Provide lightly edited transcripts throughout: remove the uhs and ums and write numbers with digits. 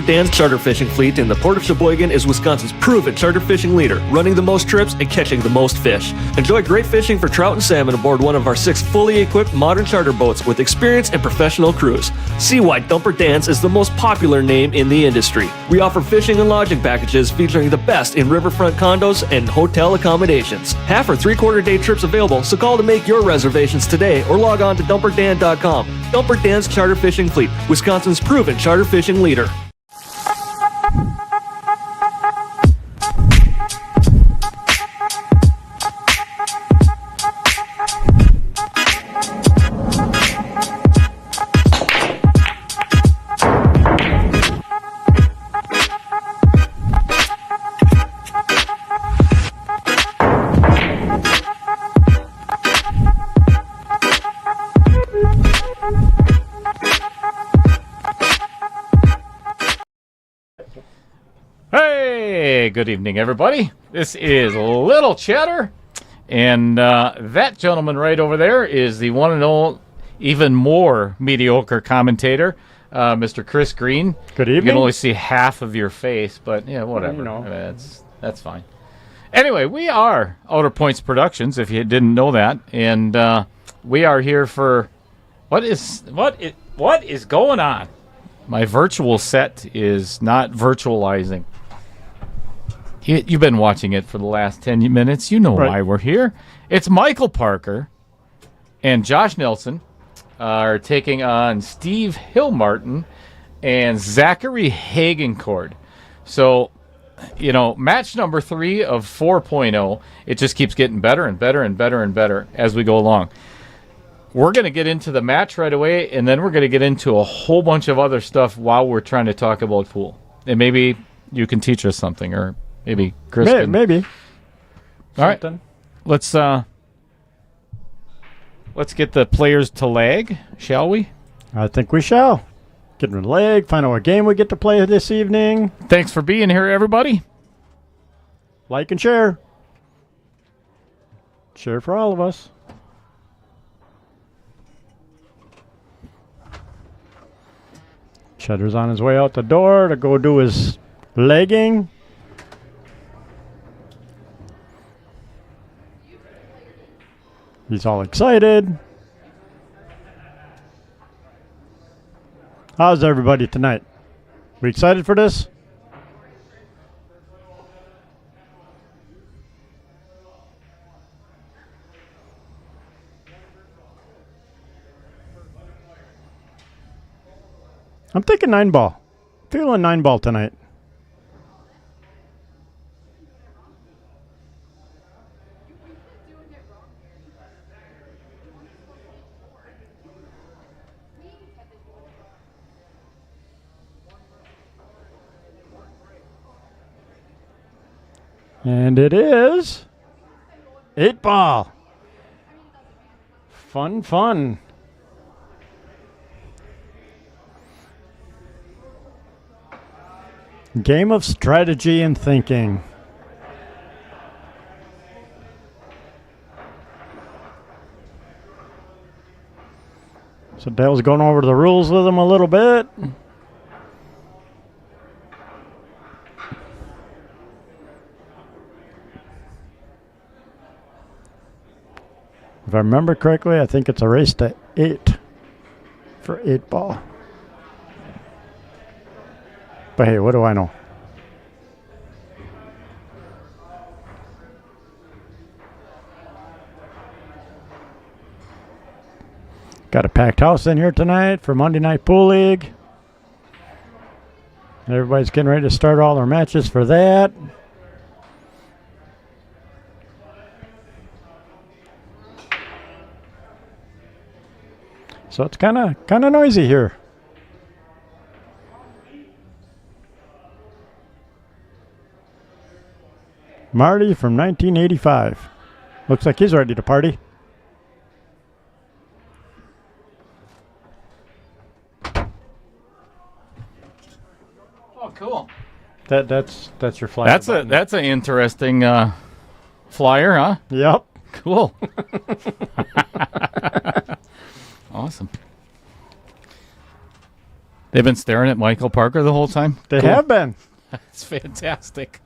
Dan's charter fishing fleet in the Port of Sheboygan is Wisconsin's proven charter fishing leader, running the most trips and catching the most fish. Enjoy great fishing for trout and salmon aboard one of our 6 fully equipped modern charter boats with experience and professional crews. See why Dumper Dan's is the most popular name in the industry. We offer fishing and lodging packages featuring the best in riverfront condos and hotel accommodations. Half or 3/4 day trips available, so call to make your reservations today or log on to dumperdan.com. Dumper Dan's Charter Fishing Fleet, Wisconsin's proven charter fishing leader. Hey, good evening, everybody. This is Little Chatter, and that gentleman right over there is the one and only, even more mediocre commentator, Mr. Chris Green. Good evening. You can only see half of your face, but yeah, whatever. You know. That's fine. Anyway, we are Outer Points Productions, if you didn't know that, and we are here for what is going on? My virtual set is not virtualizing. You've been watching it for the last 10 minutes. You know why we're here. It's Michael Parker and Josh Nelson are taking on Steve Martyn and Zachery Hagenkord. So, you know, match number 3 of 4.0. It just keeps getting better and better and better and better as we go along. We're going to get into the match right away, and then we're going to get into a whole bunch of other stuff while we're trying to talk about pool. And maybe you can teach us something, or maybe Chris can. Maybe. All right. Let's get the players to lag, shall we? I think we shall. Get in the leg, find out what game we get to play this evening. Thanks for being here, everybody. Like and share. Share for all of us. Cheddar's on his way out the door to go do his legging. He's all excited. How's everybody tonight? We excited for this? I'm thinking 9-ball. Feeling 9-ball tonight. And it is 8-ball. Fun. Game of strategy and thinking. So Dale's going over the rules with him a little bit. If I remember correctly, I think it's a race to 8 for 8-ball. But hey, what do I know? Got a packed house in here tonight for Monday Night Pool League. Everybody's getting ready to start all their matches for that. So it's kind of noisy here. Marty from 1985. Looks like he's ready to party. Oh, cool. That's your flyer. That's an interesting flyer, huh? Yep. Cool. Awesome. They've been staring at Michael Parker the whole time? They Cool. have been. It's fantastic.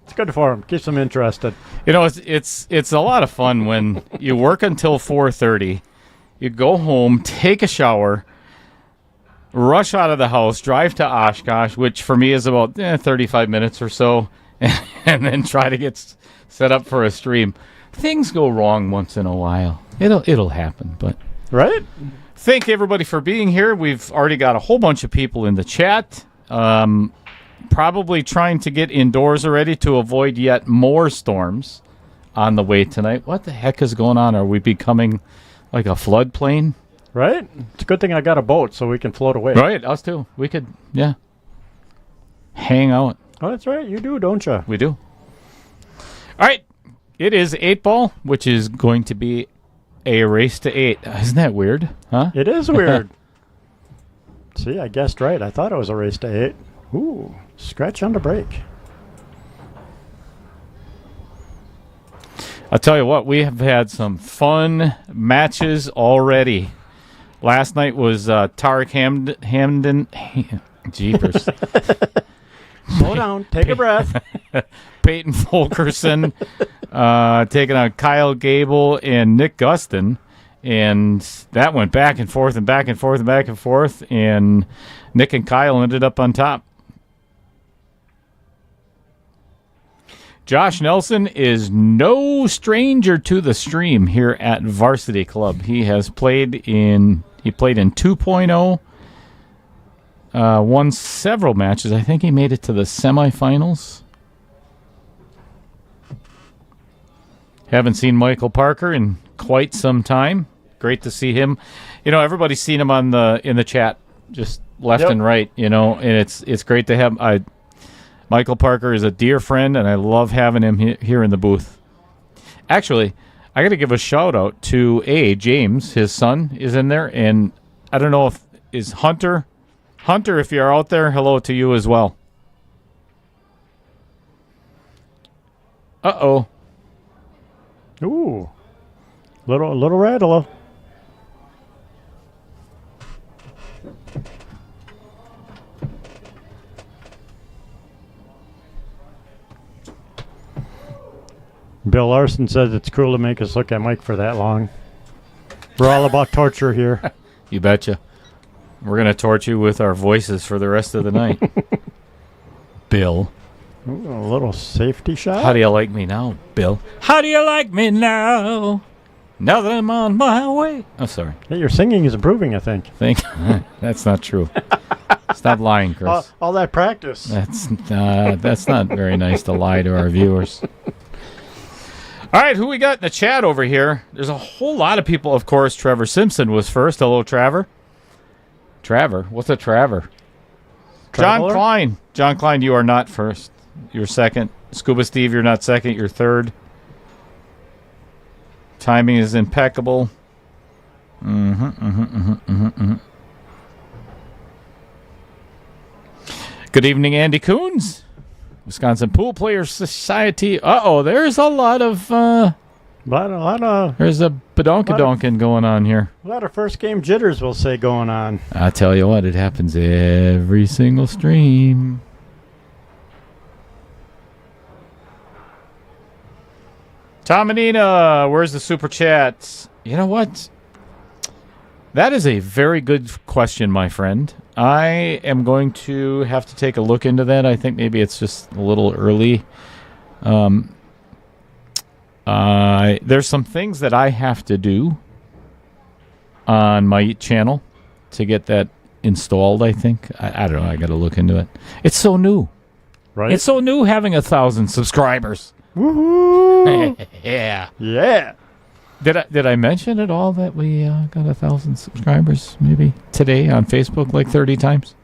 It's good for them. Keeps them interested. You know, it's a lot of fun when you work until 4:30, you go home, take a shower, rush out of the house, drive to Oshkosh, which for me is about 35 minutes or so, and then try to get set up for a stream. Things go wrong once in a while. It'll happen, but Right? thank everybody for being here. We've already got a whole bunch of people in the chat. Probably trying to get indoors already to avoid yet more storms on the way tonight. What the heck is going on? Are we becoming like a floodplain? Right? It's a good thing I got a boat so we can float away. Right, us too. We could, hang out. Oh, that's right. You do, don't you? We do. All right. It is 8-ball, which is going to be a race to 8. Isn't that weird? Huh? It is weird. See, I guessed right. I thought it was a race to 8. Ooh, scratch on the brake. I'll tell you what, we have had some fun matches already. Last night was Tarek Hamden. Jeepers. Slow down. Take a breath. Peyton Fulkerson taking on Kyle Gable and Nick Gustin. And that went back and forth and back and forth and back and forth. And Nick and Kyle ended up on top. Josh Nelson is no stranger to the stream here at Varsity Club. He has played in 2.0, won several matches. I think he made it to the semifinals. Haven't seen Michael Parker in quite some time. Great to see him. You know, everybody's seen him in the chat, just left and right. You know, and it's great to have. Michael Parker is a dear friend, and I love having him here in the booth. Actually, I got to give a shout out to James. His son is in there, and I don't know if is Hunter. Hunter, if you're out there, hello to you as well. Uh-oh. Ooh, little rattler. Bill Larson says it's cruel to make us look at Mike for that long. We're all about torture here. You betcha. We're going to torture you with our voices for the rest of the night. Bill. Ooh, a little safety shot. How do you like me now, Bill? How do you like me now? Now that I'm on my way. Oh, sorry. Hey, your singing is improving, I think. That's not true. Stop lying, Chris. All that practice. That's not very nice to lie to our viewers. All right, who we got in the chat over here? There's a whole lot of people, of course. Trevor Simpson was first. Hello, Trevor. Trevor? What's a Trevor? Traveler? John Klein. John Klein, you are not first. You're second. Scuba Steve, you're not second. You're third. Timing is impeccable. Good evening, Andy Coons. Wisconsin Pool Players Society. There's a lot of there's a badonkadonkin going on here. A lot of first game jitters, we'll say, going on. I tell you what, it happens every single stream. Tom and Nina, where's the super chat? You know what? That is a very good question, my friend. I am going to have to take a look into that. I think maybe it's just a little early. There's some things that I have to do on my channel to get that installed, I think. I don't know. I got to look into it. It's so new. Right? It's so new having 1,000 subscribers. Woohoo! Yeah. Yeah. Did I mention at all that we got 1,000 subscribers maybe today on Facebook like 30 times?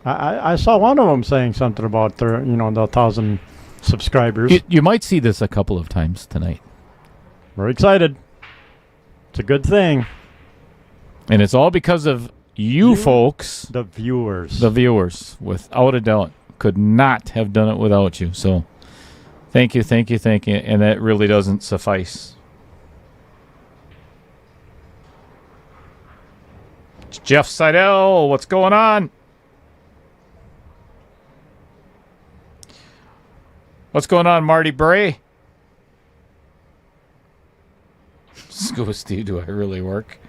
I saw one of them saying something about the 1,000 subscribers. You might see this a couple of times tonight. We're excited. It's a good thing. And it's all because of you folks. The viewers. The viewers, without a doubt. Could not have done it without you. So thank you. And that really doesn't suffice. Jeff Seidel, what's going on? What's going on, Marty Bray? Scuba Steve, do I really work?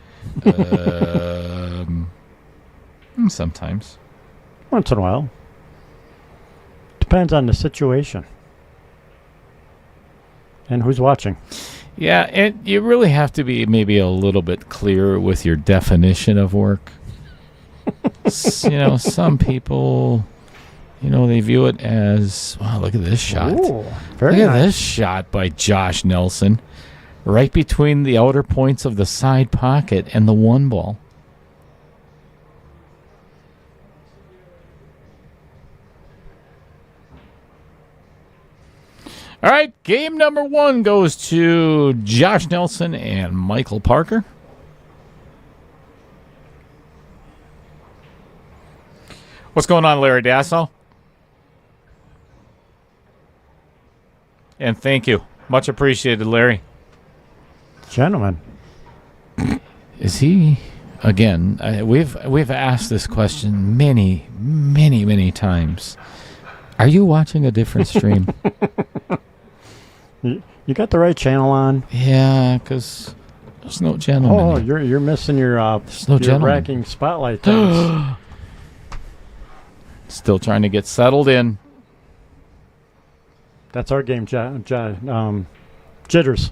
Sometimes. Once in a while. Depends on the situation. And who's watching. Yeah, and you really have to be maybe a little bit clearer with your definition of work. Some people, they view it as, wow, look at this shot. Ooh, very Look at nice. this shot by Josh Nelson. Right between the outer points of the side pocket and the one ball. All right, game number 1 goes to Josh Nelson and Michael Parker. What's going on, Larry Dasso? And thank you. Much appreciated, Larry. Gentlemen. Is he, again, we've asked this question many, many, many times. Are you watching a different stream? You got the right channel on. Yeah, because there's no gentleman. Oh, here. you're missing your There's no your gentleman. racking spotlight things. Still trying to get settled in. That's our game, Jitters.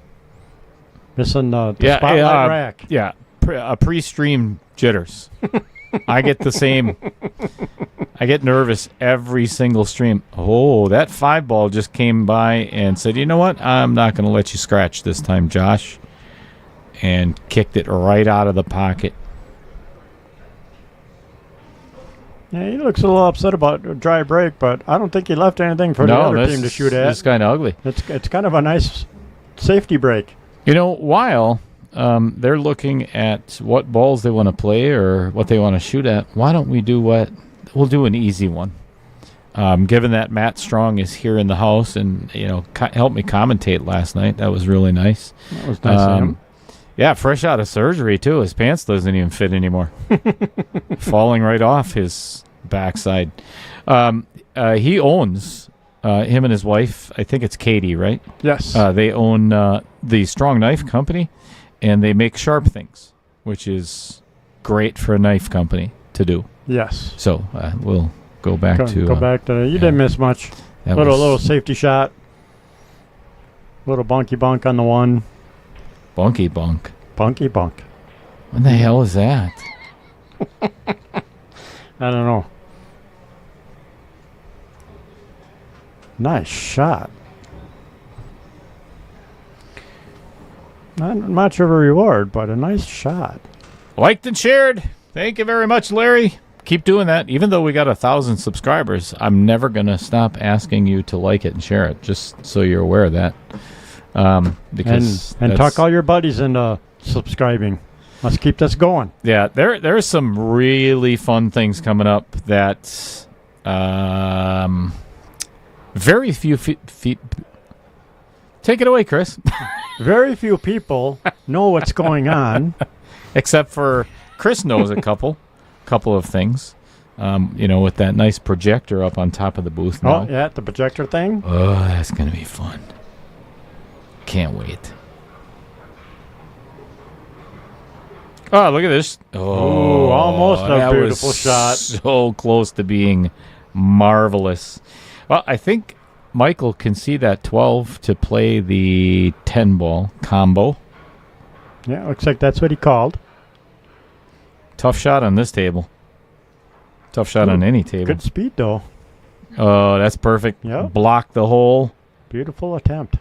Missing the spotlight rack. Yeah, pre-stream jitters. I get the same. I get nervous every single stream. Oh, that 5 ball just came by and said, you know what? I'm not going to let you scratch this time, Josh. And kicked it right out of the pocket. Yeah, he looks a little upset about a dry break, but I don't think he left anything for the other team to shoot at. It's kind of ugly. It's kind of a nice safety break. While they're looking at what balls they want to play or what they want to shoot at, why don't we do we'll do an easy one. Given that Matt Strong is here in the house and, helped me commentate last night. That was really nice. That was nice of him. Yeah, fresh out of surgery, too. His pants doesn't even fit anymore. Falling right off his backside. He owns, him and his wife, I think it's Katie, right? Yes. They own the Strong Knife Company, and they make sharp things, which is great for a knife company to do. Yes. So we'll go back Go to... back to... You didn't miss much. Little safety shot. Little bunky bunk on the one. Bunky bunk. Bunky bunk. What the hell is that? I don't know. Nice shot. Not much of a reward, but a nice shot. Liked and shared. Thank you very much, Larry. Keep doing that. Even though we got 1,000 subscribers, I'm never going to stop asking you to like it and share it, just so you're aware of that. Because and talk all your buddies into subscribing. Let's keep this going. Yeah, there's some really fun things coming up that very few feet. Take it away, Chris. Very few people know what's going on. Except for Chris knows a couple of things. With that nice projector up on top of the booth now. Oh, yeah, the projector thing. Oh, that's going to be fun. Can't wait. Oh, look at this. Oh, almost a that beautiful was shot. So close to being marvelous. Well, I think Michael can see that 12 to play the 10 ball combo. Yeah, looks like that's what he called. Tough shot on this table. Tough shot on any table. Good speed, though. Oh, that's perfect. Yep. Block the hole. Beautiful attempt.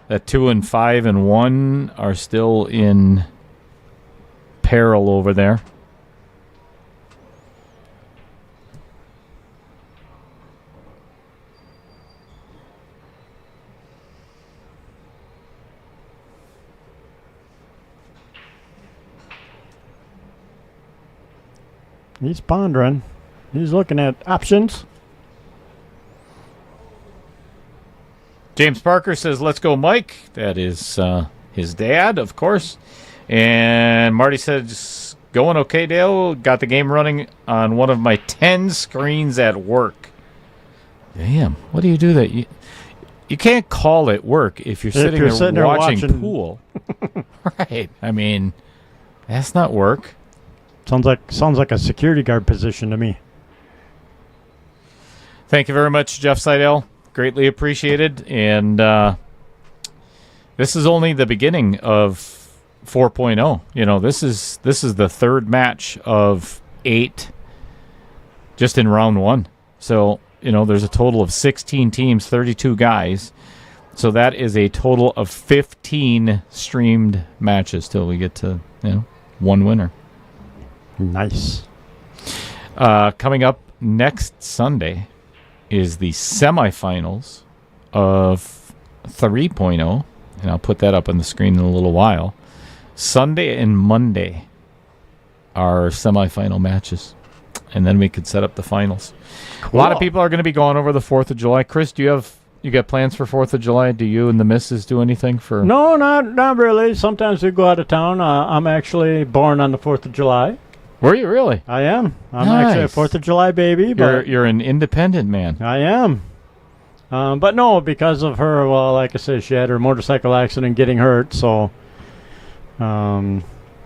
That 2 and 5 and 1 are still in peril over there. He's pondering. He's looking at options. James Parker says, let's go, Mike. That is his dad, of course. And Marty says, Going okay, Dale? Got the game running on one of my 10 screens at work. Damn, what do you do that? You can't call it work if you're sitting there watching pool. Right. I mean, that's not work. Sounds like a security guard position to me. Thank you very much, Jeff Seidel. Greatly appreciated. And this is only the beginning of 4.0. You know, this is the third match of 8 just in round 1. So, you know, there's a total of 16 teams, 32 guys. So that is a total of 15 streamed matches till we get to, one winner. Nice. Coming up next Sunday is the semifinals of 3.0, and I'll put that up on the screen in a little while. Sunday and Monday are semifinal matches, and then we could set up the finals. Cool. A lot of people are going to be going over the 4th of July. Chris, you got plans for 4th of July? Do you and the missus do anything for? No, not really. Sometimes we go out of town. I'm actually born on the 4th of July. Were you really? I am. I'm nice. actually a 4th of July baby. But you're an independent man. I am. But no, because of her, well, like I said, she had her motorcycle accident getting hurt, so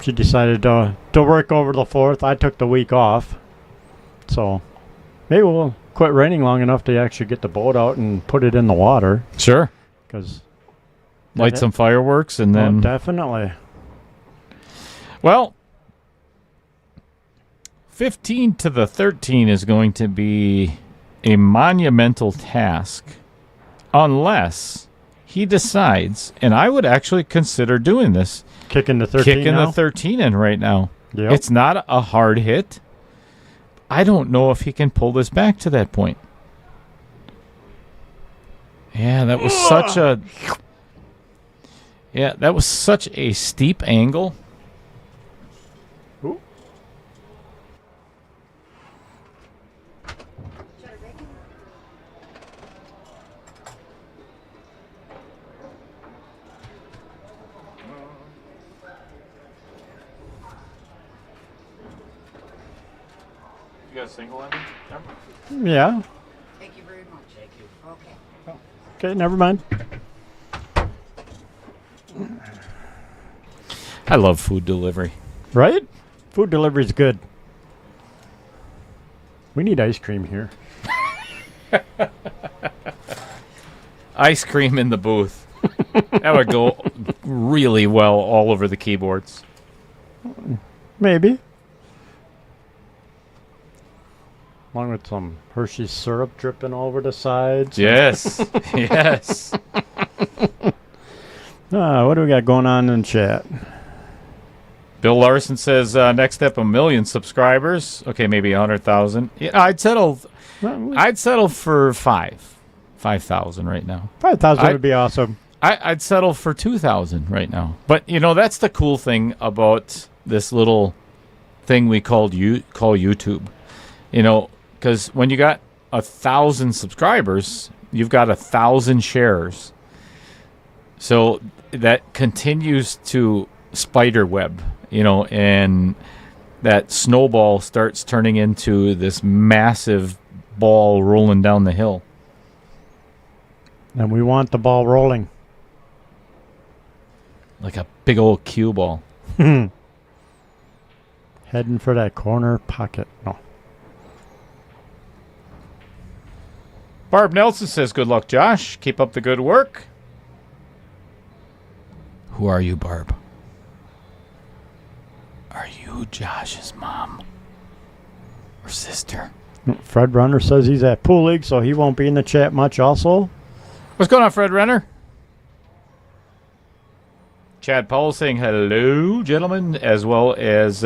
she decided to work over the 4th. I took the week off. So maybe we'll quit raining long enough to actually get the boat out and put it in the water. Sure. Because light some fireworks and then... Oh, definitely. Well, 15 to the 13 is going to be a monumental task unless he decides, and I would actually consider doing this, kicking the 13 Kicking the 13 in right now. Yep. It's not a hard hit. I don't know if he can pull this back to that point. Yeah, that was such a steep angle. Ooh. You got a single ending? Yeah. Thank you very much. Thank you. Okay. Okay, never mind. I love food delivery. Right? Food delivery is good. We need ice cream here. Ice cream in the booth. That would go really well all over the keyboards. Maybe. Along with some Hershey's syrup dripping all over the sides. Yes. Yes. What do we got going on in chat? Bill Larson says, next step, 1 million subscribers. Okay, maybe 100,000. Yeah, I'd settle for 5,000 right now. 5,000 would be awesome. I'd settle for 2,000 right now. But, that's the cool thing about this little thing we call YouTube. Because when you got 1,000 subscribers, you've got 1,000 shares. So that continues to spider web, and that snowball starts turning into this massive ball rolling down the hill. And we want the ball rolling. Like a big old cue ball. Heading for that corner pocket. No. Barb Nelson says, good luck, Josh. Keep up the good work. Who are you, Barb? Are you Josh's mom or sister? Fred Runner says he's at Pool League, so he won't be in the chat much also. What's going on, Fred Renner? Chad Powell saying hello, gentlemen, as well as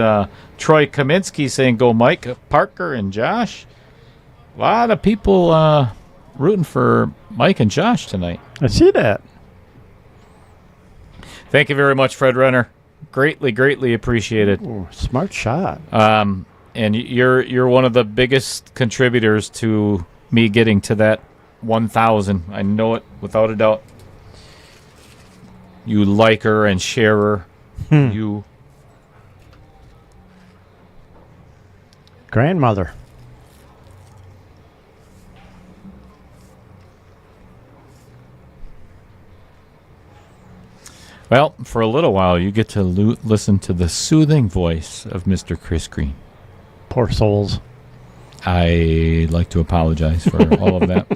Troy Kaminsky saying go Mike, Parker, and Josh. A lot of people rooting for Mike and Josh tonight. I see that. Thank you very much, Fred Renner. Greatly, greatly appreciated. Ooh, smart shot. And you're one of the biggest contributors to me getting to that 1,000. I know it without a doubt. You liker and sharer. You. Grandmother. Well, for a little while, you get to listen to the soothing voice of Mr. Chris Green. Poor souls. I like to apologize for all of that.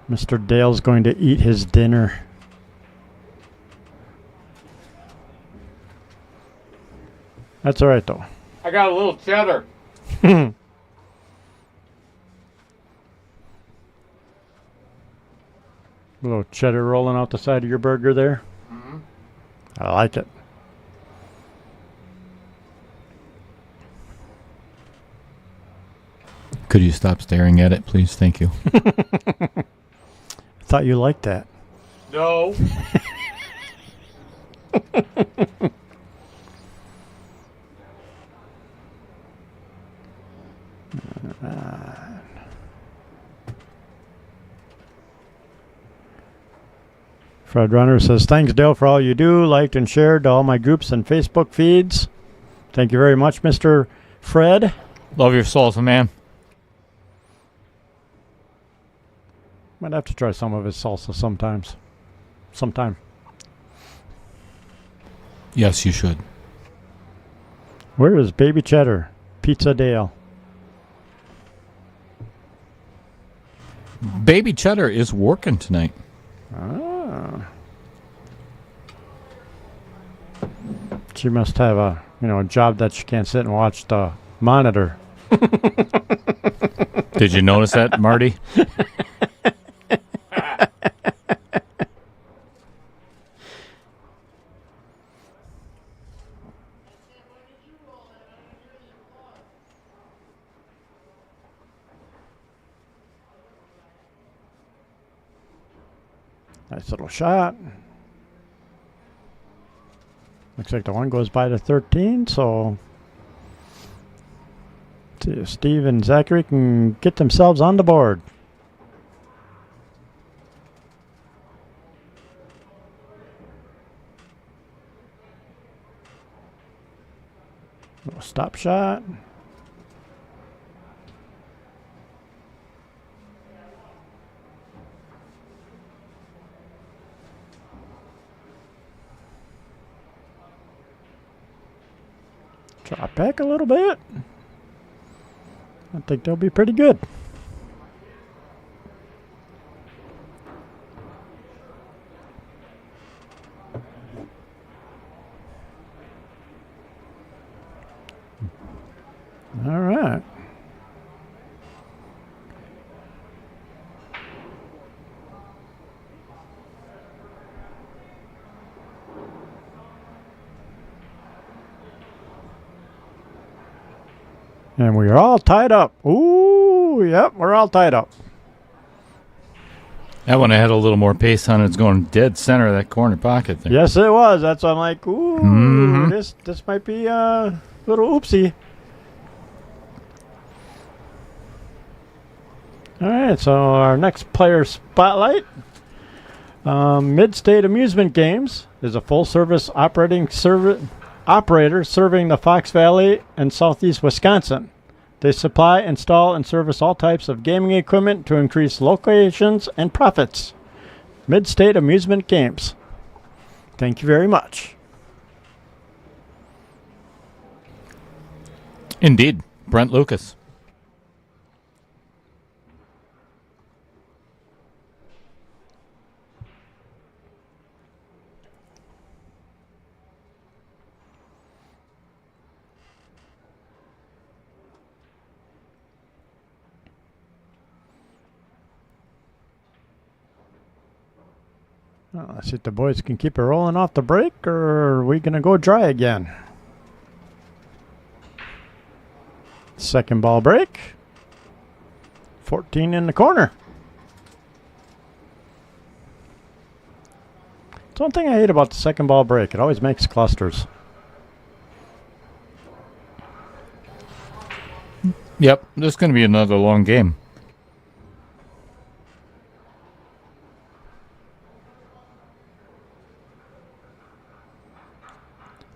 Mr. Dale's going to eat his dinner. That's all right, though. I got a little cheddar. Little cheddar rolling out the side of your burger there. Mm-hmm. I like it. Could you stop staring at it, please? Thank you. I thought you liked that. No. Fred Runner says, thanks, Dale, for all you do. Liked and shared to all my groups and Facebook feeds. Thank you very much, Mr. Fred. Love your salsa, man. Might have to try some of his salsa sometimes. Sometime. Yes, you should. Where is Baby Cheddar? Pizza Dale. Baby Cheddar is working tonight. Ah. She must have a job that she can't sit and watch the monitor. Did you notice that, Marty? Nice little shot. Looks like the one goes by to 13, so see if Steve and Zachery can get themselves on the board. Little stop shot. Drop back a little bit. I think they'll be pretty good. All right. And we are all tied up. Ooh, yep, we're all tied up. That one had a little more pace on it. It's going dead center of that corner pocket there. Yes, it was. That's why I'm like, ooh, Mhm. this might be a little oopsie. All right, so our next player spotlight. Mid-State Amusement Games is a full-service operator serving the Fox Valley and southeast Wisconsin. They supply, install, and service all types of gaming equipment to increase locations and profits. Mid-State Amusement Games. Thank you very much. Indeed. Brent Lucas. Well, let's see if the boys can keep it rolling off the break, or are we going to go dry again? Second ball break. 14 in the corner. It's one thing I hate about the second ball break. It always makes clusters. Yep, this is going to be another long game.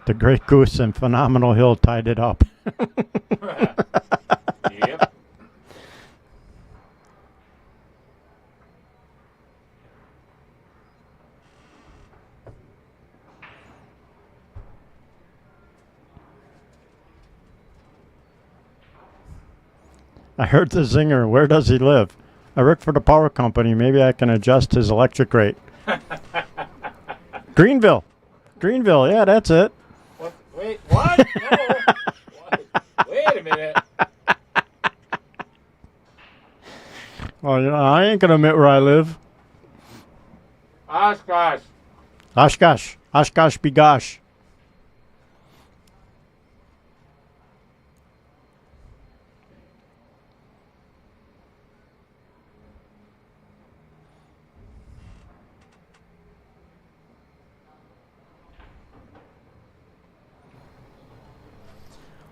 The Great Goose and Phenomenal Hill tied it up. Yep. I heard the zinger. Where does he live? I work for the power company. Maybe I can adjust his electric rate. Greenville. Greenville. Yeah, that's it. What? Wait, what? No. What? Wait a minute. Well, you know, I ain't going to admit where I live. Oshkosh. Oshkosh. Oshkosh be gosh.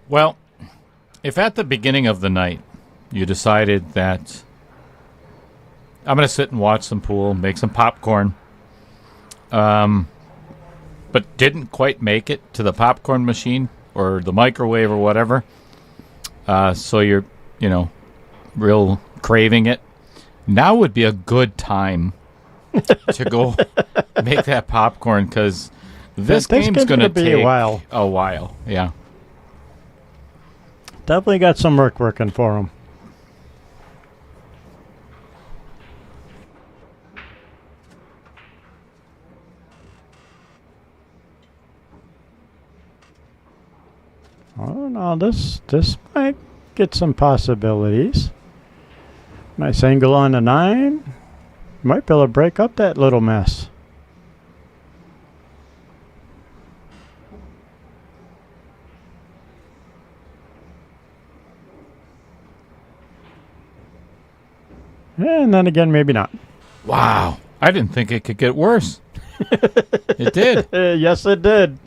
Well, if at the beginning of the night you decided that I'm going to sit and watch some pool, make some popcorn, but didn't quite make it to the popcorn machine or the microwave or whatever, so you're, real craving it, now would be a good time to go make that popcorn, because this game's going to be take a while. A while, yeah. Definitely got some work working for him. Oh, no, this might get some possibilities. Nice angle on the 9. Might be able to break up that little mess. And then again, maybe not. Wow. I didn't think it could get worse. It did. Yes, it did.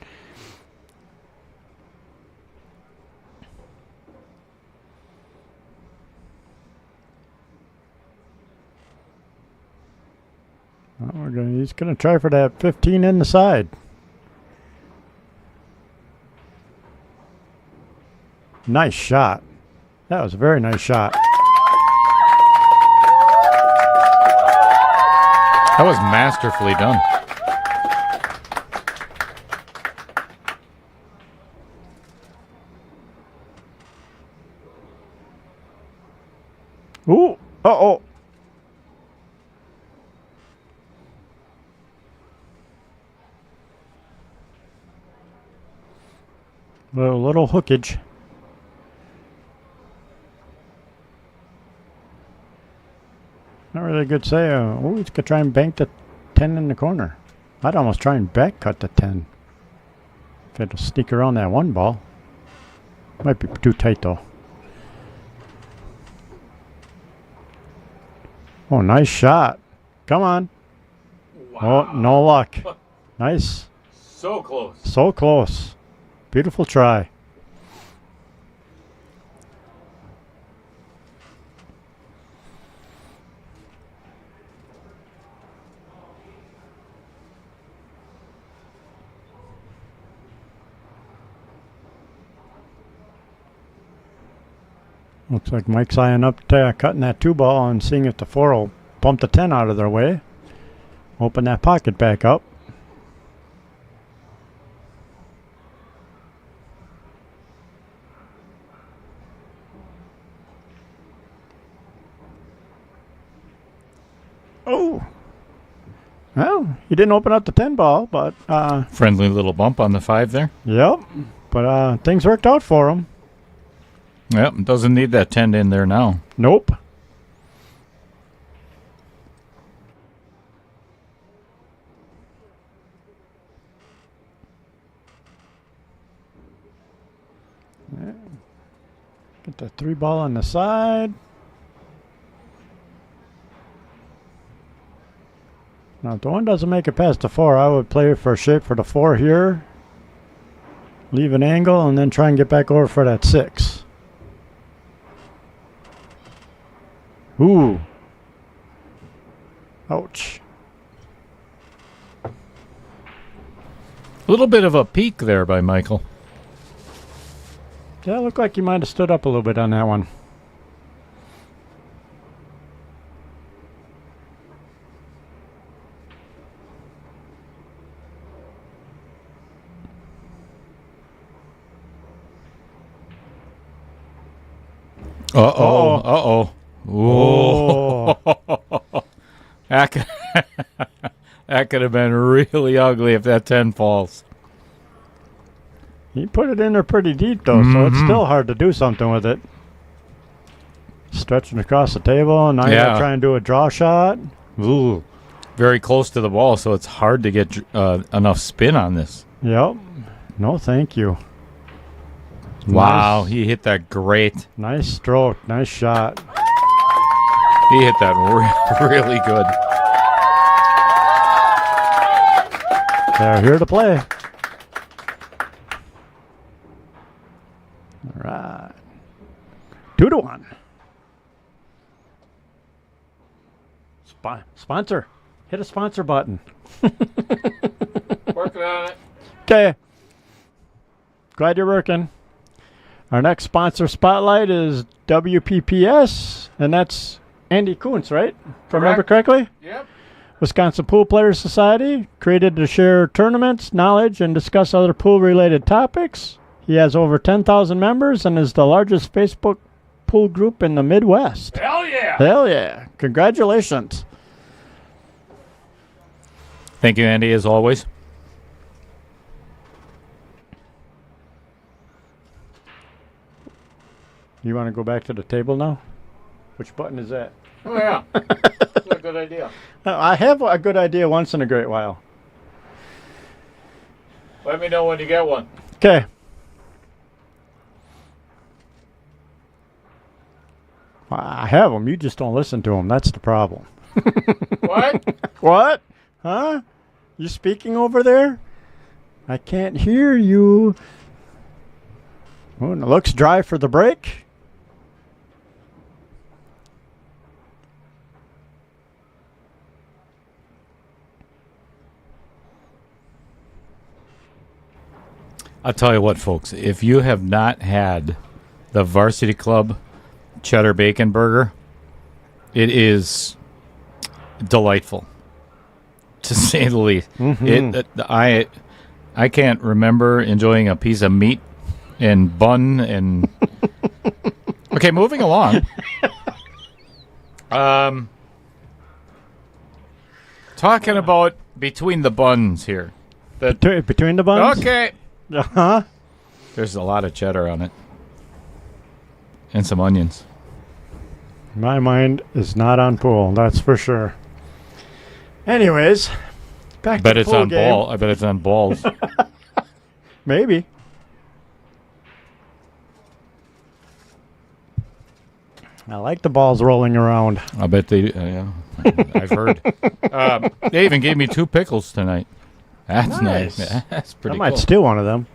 Oh, he's going to try for that 15 in the side. Nice shot. That was a very nice shot. That was masterfully done. Ooh. Uh-oh. Little hookage. Not really a good say. Oh, he's going to try and bank the 10 in the corner. I'd almost try and back cut the 10. If it'll sneak around that one ball. Might be too tight, though. Oh, nice shot. Come on. Wow. Oh, no luck. Nice. So close. So close. Beautiful try. Looks like Mike's eyeing up cutting that 2 ball and seeing if the 4 will bump the 10 out of their way. Open that pocket back up. Oh. Well, he didn't open up the 10 ball, but Friendly little bump on the 5 there. yep. But things worked out for him. Yep, doesn't need that 10 in there now. Nope. Yeah. Get the 3 ball on the side. Now, if the 1 doesn't make it past the 4, I would play for shape for the 4 here. Leave an angle and then try and get back over for that 6. Ooh. Ouch. A little bit of a peak there by Michael. Yeah, it looked like you might have stood up a little bit on that one. Uh-oh. Ooh. That could, that could have been really ugly if that 10 falls. He put it in there pretty deep, though, so it's still hard to do something with it. Stretching across the table, and now you got to try and do a draw shot. Ooh. Very close to the ball, so it's hard to get enough spin on this. Yep. No, thank you. Wow, he hit that great. Nice stroke. Nice shot. He hit that really good. They're here to play. All right. 2-1. Sponsor. Hit a sponsor button. Working on it. Okay. Glad you're working. Our next sponsor spotlight is WPPS, and that's Andy Kuntz, right? If I remember correctly? Yep. Wisconsin Pool Players Society, created to share tournaments, knowledge, and discuss other pool-related topics. He has over 10,000 members and is the largest Facebook pool group in the Midwest. Hell yeah. Hell yeah. Congratulations. Thank you, Andy, as always. You want to go back to the table now? Which button is that? Oh, yeah. That's a good idea. I have a good idea once in a great while. Let me know when you get one. Okay. I have them. You just don't listen to them. That's the problem. What? What? Huh? You speaking over there? I can't hear you. Oh, and it looks dry for the break. I'll tell you what, folks. If you have not had the Varsity Club cheddar bacon burger, it is delightful, to say the least. I can't remember enjoying a piece of meat and bun and. Okay, moving along. Talking about between the buns here. Between the buns? Okay. Uh-huh. There's a lot of cheddar on it. And some onions. My mind is not on pool, that's for sure. Anyways, back to the pool game. I bet it's on balls. Maybe. I like the balls rolling around. I bet they. Yeah, I've heard. They even gave me 2 pickles tonight. That's nice. That's pretty I might cool. steal one of them.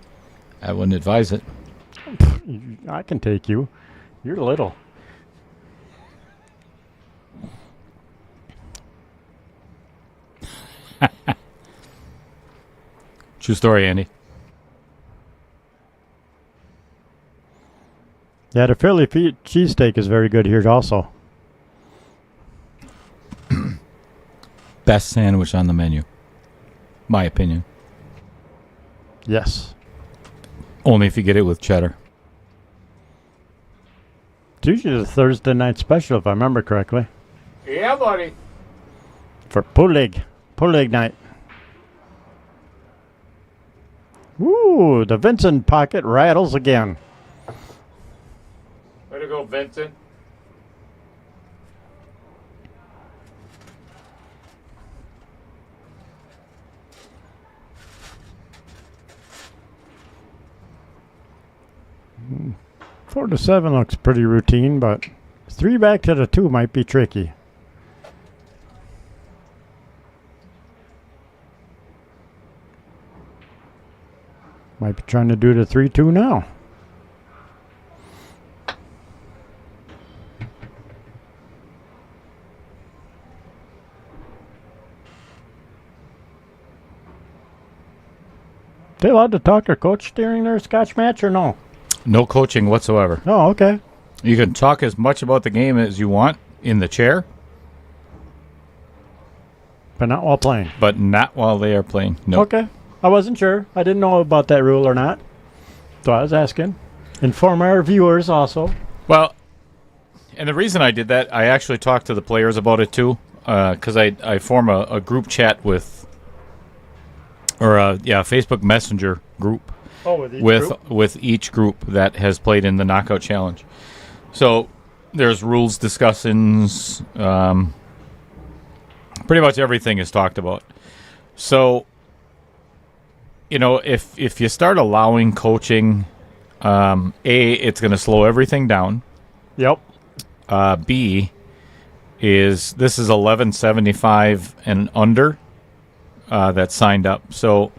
I wouldn't advise it. I can take you. You're little. True story, Andy. Yeah, the Philly cheesesteak is very good here also. Best sandwich on the menu. My opinion. Yes. Only if you get it with cheddar. It's usually the Thursday night special, if I remember correctly. Yeah, buddy. For pool league night. Ooh, the Vincent pocket rattles again. Way to go, Vincent. Mm. 4 to 7 looks pretty routine, but 3 back to the 2 might be tricky. Might be trying to do the 3-2 now. They allowed to talk or coach during their Scotch match or no? No coaching whatsoever. Oh, okay. You can talk as much about the game as you want in the chair, But not while playing. but not while they are playing. No. Okay. I wasn't sure. I didn't know about that rule or not. So I was asking. Inform our viewers also. Well, and the reason I did that, I actually talked to the players about it too, because I form a group chat with, or Facebook Messenger group Oh, with each group that has played in the Knockout Challenge. So there's rules discussions. Pretty much everything is talked about. So, if you start allowing coaching, it's going to slow everything down. Yep. B is this is 1175 and under that signed up. So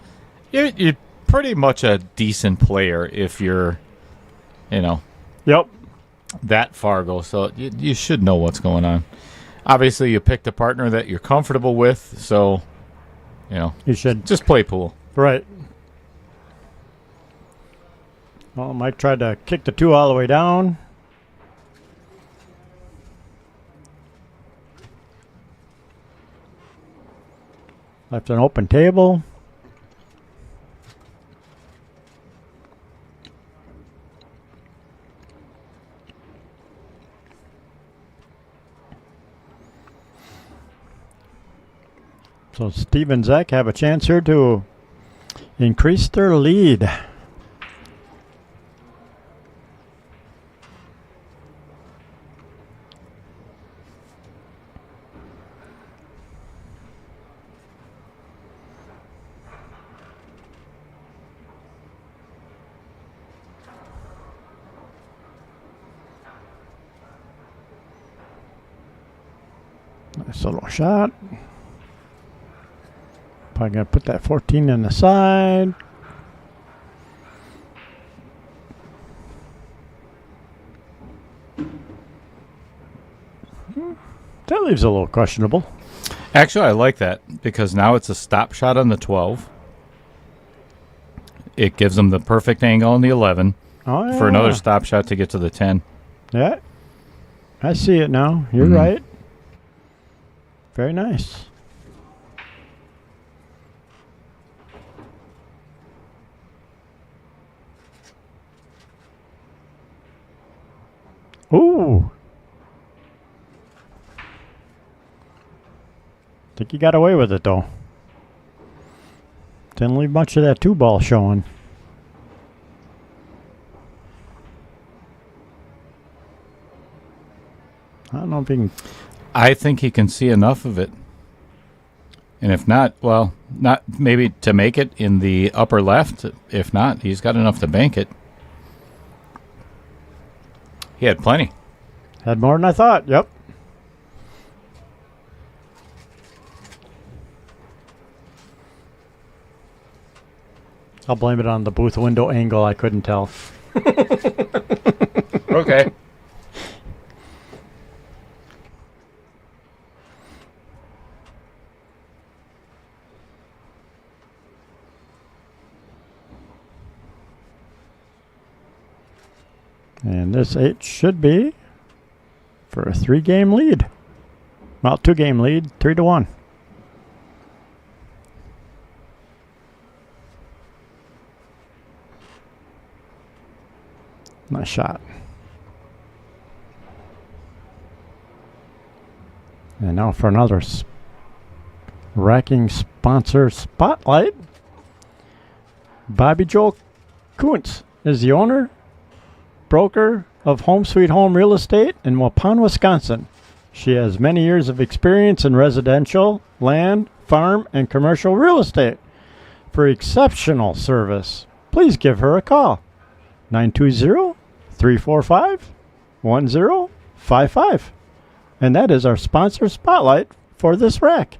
you're pretty much a decent player if you're, Yep. that far go. So you should know what's going on. Obviously, you picked a partner that you're comfortable with, so You should. just play pool. Right. Well, Mike tried to kick the 2 all the way down. Left an open table. So Steve and Zach have a chance here to increase their lead. Nice little shot. Probably going to put that 14 in the side. That leaves a little questionable. Actually, I like that because now it's a stop shot on the 12. It gives them the perfect angle on the 11 Oh, yeah. for another stop shot to get to the 10. Yeah. I see it now. You're right. Very nice. Ooh. Think you got away with it, though. Didn't leave much of that 2-ball showing. I don't know if he can... I think he can see enough of it. And if not, well, not maybe to make it in the upper left. If not, he's got enough to bank it. He had plenty. Had more than I thought. Yep. I'll blame it on the booth window angle. I couldn't tell. Okay. And this 8 should be for a 3-game lead. Well, 2-game lead, 3-1. Nice shot. And now for another racking sponsor spotlight. Bobby Joe Kuntz is the owner, broker of Home Sweet Home Real Estate in Waupun, Wisconsin. She has many years of experience in residential, land, farm, and commercial real estate. For exceptional service, please give her a call. 920-345-1055. And that is our sponsor spotlight for this rack.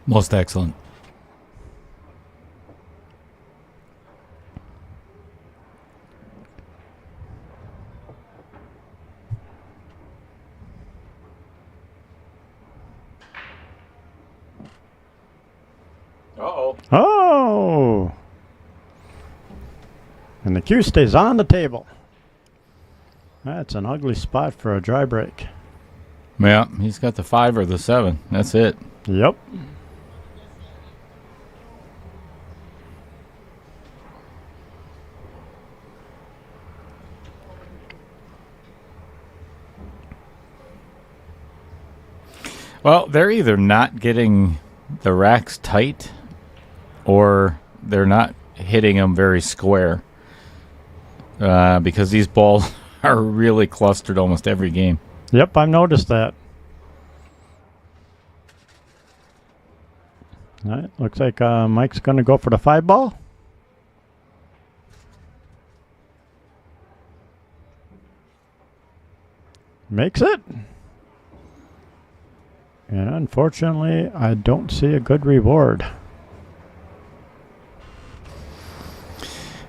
Most excellent. Uh-oh. Oh! And the cue stays on the table. That's an ugly spot for a dry break. Yeah, he's got the 5 or the 7. That's it. Yep. Well, they're either not getting the racks tight or they're not hitting them very square because these balls are really clustered almost every game. Yep, I've noticed that. All right, looks like Mike's going to go for the 5 ball. Makes it. And unfortunately, I don't see a good reward.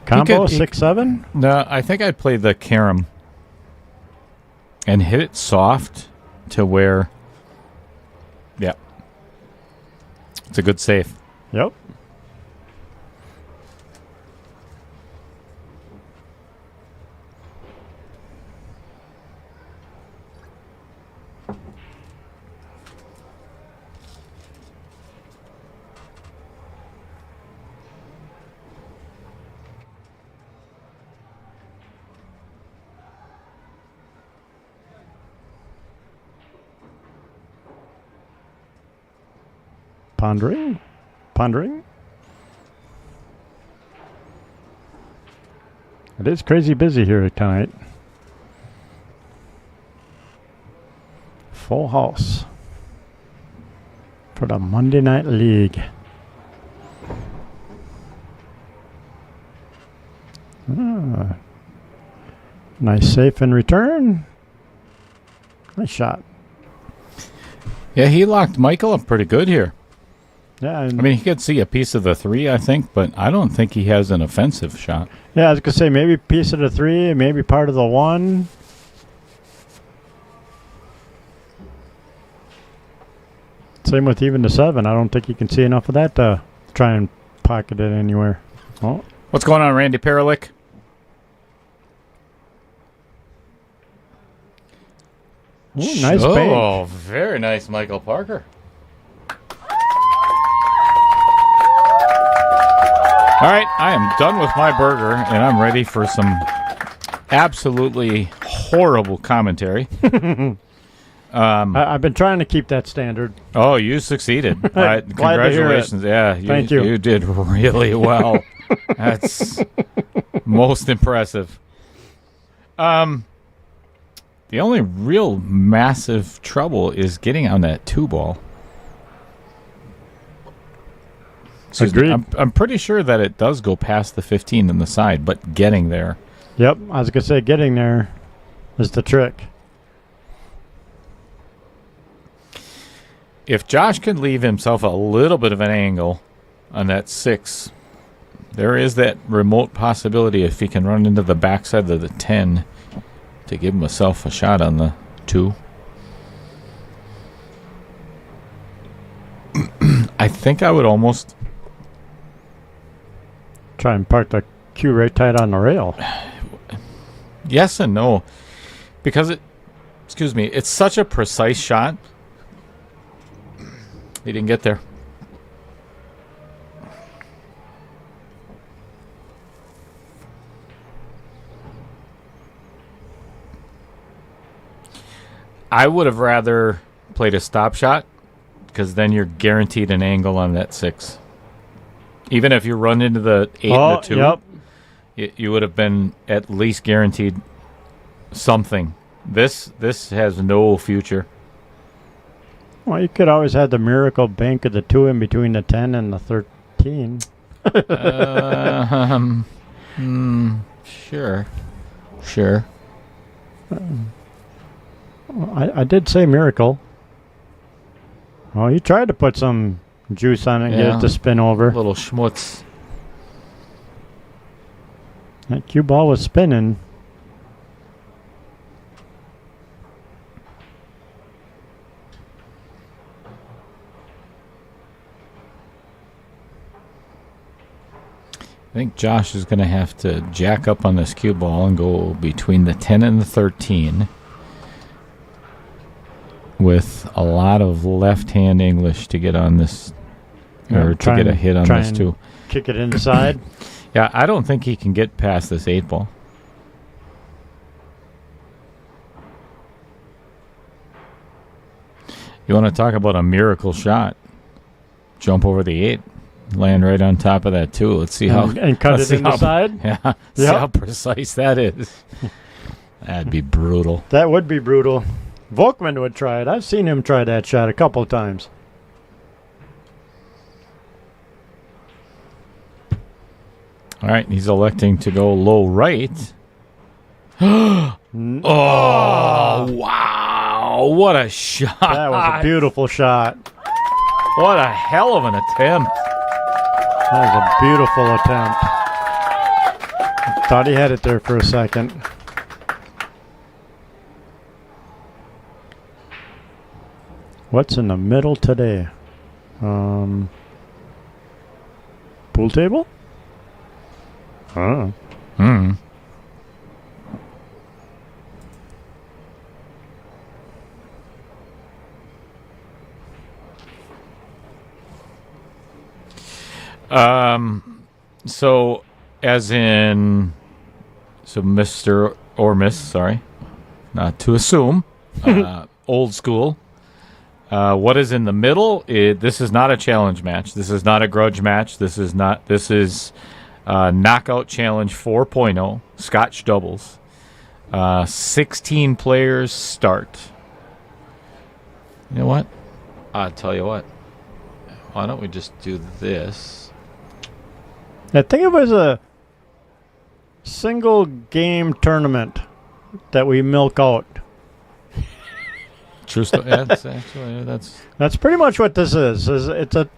Combo 6-7? No, I think I'd play the carom and hit it soft to where, yeah, it's a good safe. Yep. Pondering. It is crazy busy here tonight. Full house for the Monday Night League. Nice safe in return. Nice shot. Yeah, he locked Michael up pretty good here. Yeah, I mean, he could see a piece of the 3, I think, but I don't think he has an offensive shot. yeah, I was gonna say maybe piece of the 3, maybe part of the 1. Same with even the 7. I don't think you can see enough of that to try and pocket it anywhere. Oh, What's going on, Randy Paralick? ooh, nice bank. Oh, very nice, Michael Parker. All right, I am done with my burger, and I'm ready for some absolutely horrible commentary. I've been trying to keep that standard. Oh, you succeeded. Glad to hear it. Congratulations. Yeah, Thank you. You did really well. That's most impressive. The only real massive trouble is getting on that 2 ball. Agreed. I'm pretty sure that it does go past the 15 on the side, but getting there. Yep, I was gonna say getting there is the trick. If Josh can leave himself a little bit of an angle on that 6, there is that remote possibility if he can run into the backside of the 10 to give himself a shot on the 2. I think I would almost Try and park the cue right tight on the rail. yes and no, because it's such a precise shot. He didn't get there. I would have rather played a stop shot because then you're guaranteed an angle on that 6. Even if you run into the 8 and the 2, Yep. you would have been at least guaranteed something. This has no future. Well, you could always have the miracle bank of the 2 in between the 10 and the 13. Sure. I did say miracle. Oh, you tried to put some juice on it and get Yeah. it to spin over. Little schmutz. That cue ball was spinning. I think Josh is going to have to jack up on this cue ball and go between the 10 and the 13 with a lot of left-hand English to get on this, or to get a hit on this too. Kick it inside. Yeah, I don't think he can get past this 8 ball. You want to talk about a miracle shot? Jump over the 8. Land right on top of that, too. Let's see how... And cut it in the side? Yeah. See how precise that is. That'd be brutal. That would be brutal. Volkman would try it. I've seen him try that shot a couple of times. All right, he's electing to go low right. Oh, wow. What a shot. That was a beautiful shot. What a hell of an attempt. That was a beautiful attempt. Thought he had it there for a second. What's in the middle today? Pool table? Oh. Hmm. So Mr. or Miss, sorry, not to assume, old school. What is in the middle? This is not a challenge match. This is not a grudge match. This is Knockout Challenge 4.0, Scotch doubles. 16 players start. You know what? I'll tell you what. Why don't we just do this? I think it was a single game tournament that we milk out. True story. That's pretty much what this is. It's a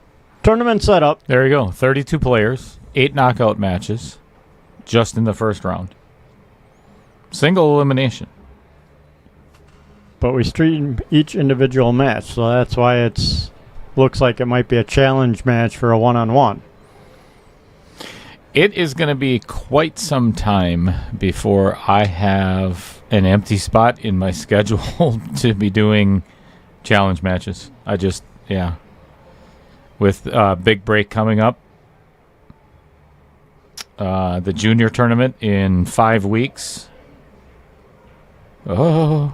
tournament setup. There you go. 32 players, 8 knockout matches, just in the first round. Single elimination. But we stream each individual match, so that's why it's looks like it might be a challenge match for a one-on-one. It is going to be quite some time before I have an empty spot in my schedule to be doing challenge matches. With big break coming up, the junior tournament in 5 weeks. Oh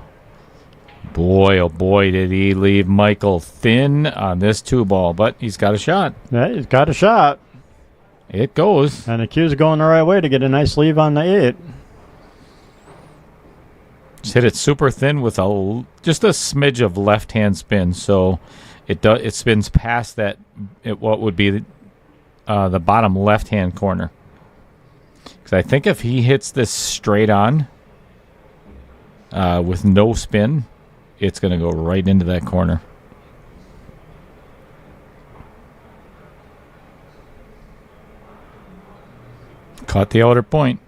boy, did he leave Michael thin on this 2-ball, but he's got a shot. Yeah, he's got a shot. It goes. And the cue's going the right way to get a nice leave on the 8. Just hit it super thin with just a smidge of left-hand spin, so it spins past what would be the bottom left-hand corner. Because I think if he hits this straight on with no spin, it's going to go right into that corner. Caught the outer point.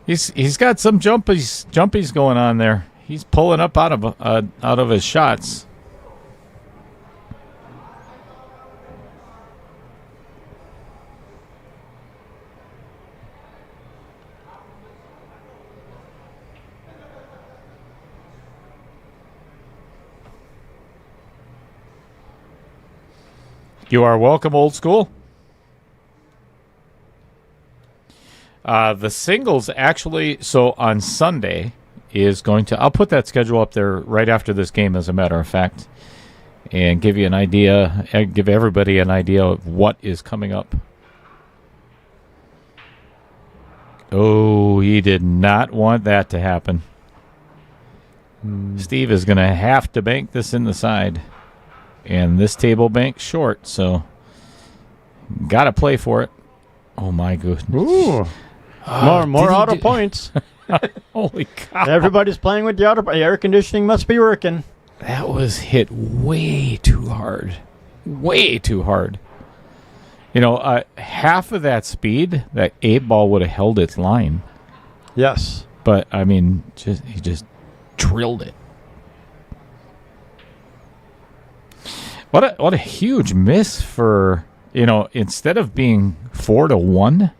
He's got some jumpies going on there. He's pulling up out of his shots. You are welcome, old school. The singles actually, so on Sunday is going to, I'll put that schedule up there right after this game, as a matter of fact, and give you an idea, give everybody an idea of what is coming up. Oh, he did not want that to happen. Steve is going to have to bank this in the side. And this table bank short, so got to play for it. Oh, my goodness. Ooh. More auto points. Holy cow. Everybody's playing with the auto. Air conditioning must be working. That was hit way too hard. Way too hard. You know, half of that speed, that 8-ball would have held its line. Yes. But, I mean, he just drilled it. What a huge miss for instead of being 4-1,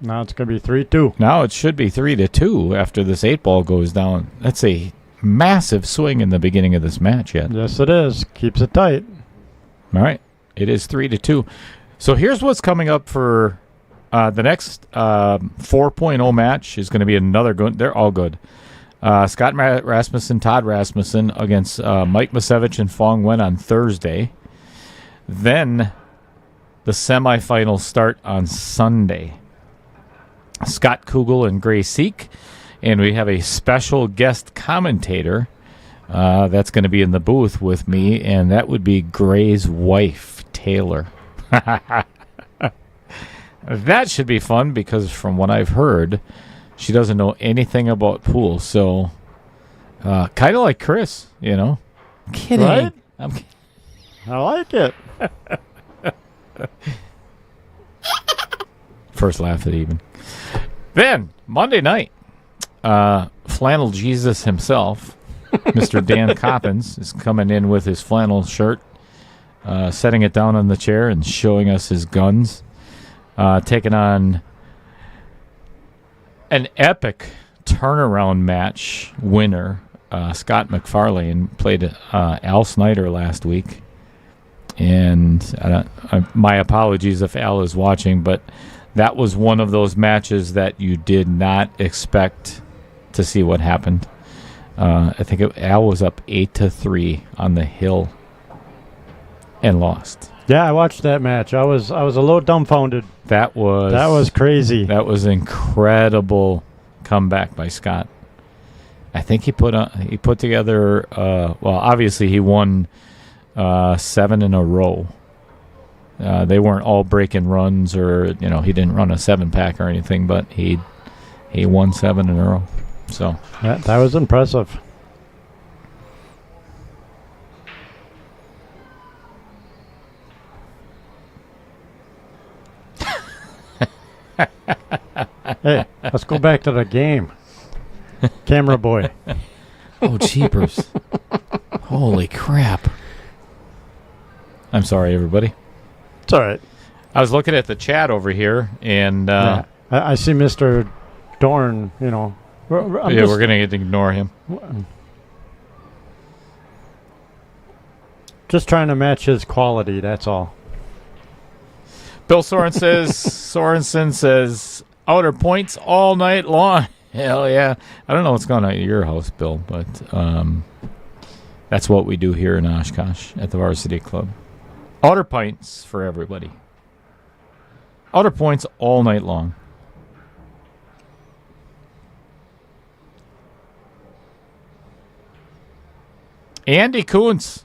Now it's going to be 3-2. now it should be 3-2 after this 8-ball goes down. That's a massive swing in the beginning of this match yet. Yes, it is. Keeps it tight. All right. It is 3-2. So here's what's coming up for the next 4.0 match is going to be another good. They're all good. Scott Rasmussen, Todd Rasmussen against Mike Masevich and Fong Wen on Thursday. Then the semifinals start on Sunday. Scott Kugel and Gray Seek. And we have a special guest commentator that's going to be in the booth with me, and that would be Gray's wife, Taylor. That should be fun because from what I've heard, she doesn't know anything about pool. So kind of like Chris, I'm kidding. Right? I'm kidding. I like it. First laugh of the evening. Then, Monday night, Flannel Jesus himself, Mr. Dan Coppins, is coming in with his flannel shirt, setting it down on the chair and showing us his guns, taking on an epic turnaround match winner. Scott McFarlane played Al Snyder last week. And my apologies if Al is watching, but that was one of those matches that you did not expect to see what happened. I think Al was up 8-3 on the hill and lost. Yeah, I watched that match. I was a little dumbfounded. That was crazy. That was incredible comeback by Scott. I think he put together. Obviously he won 7 in a row. They weren't all breaking runs, or he didn't run a 7-pack or anything, but he won 7 in a row. So that was impressive. Hey, let's go back to the game. Camera boy. Oh, jeepers. Holy crap. I'm sorry, everybody. It's all right. I was looking at the chat over here, and I see Mr. Dorn, we're going to ignore him. Just trying to match his quality, that's all. Bill Sorensen says, outer points all night long. Hell yeah. I don't know what's going on at your house, Bill, but that's what we do here in Oshkosh at the Varsity Club. Outer points for everybody. Outer points all night long. Andy Kuntz,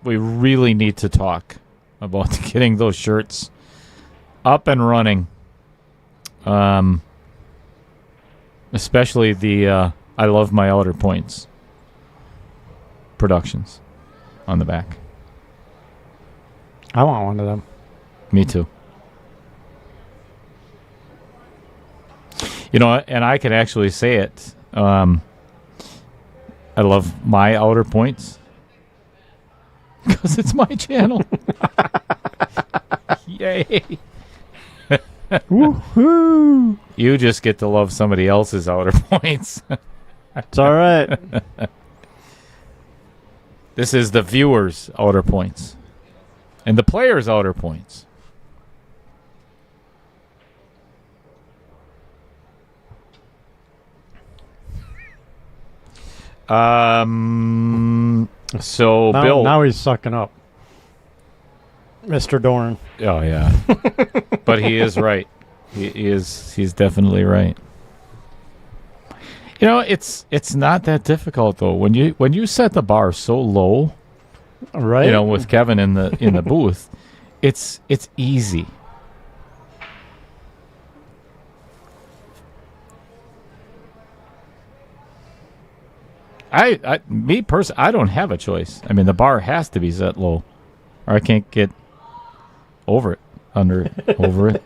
we really need to talk about getting those shirts up and running. Especially the I Love My Outer Points productions on the back. I want one of them. Me too. And I can actually say it. I love my outer points because it's my channel. Yay. Woohoo! You just get to love somebody else's outer points. It's all right. This is the viewers' outer points and the players' outer points. So Bill, now he's sucking up. Mr. Dorn. Oh yeah. But he is right. He's definitely right. It's not that difficult though. When you set the bar so low, right? With Kevin in the booth, it's easy. Me personally, I don't have a choice. I mean, the bar has to be set low, or I can't get over it, under it, over it.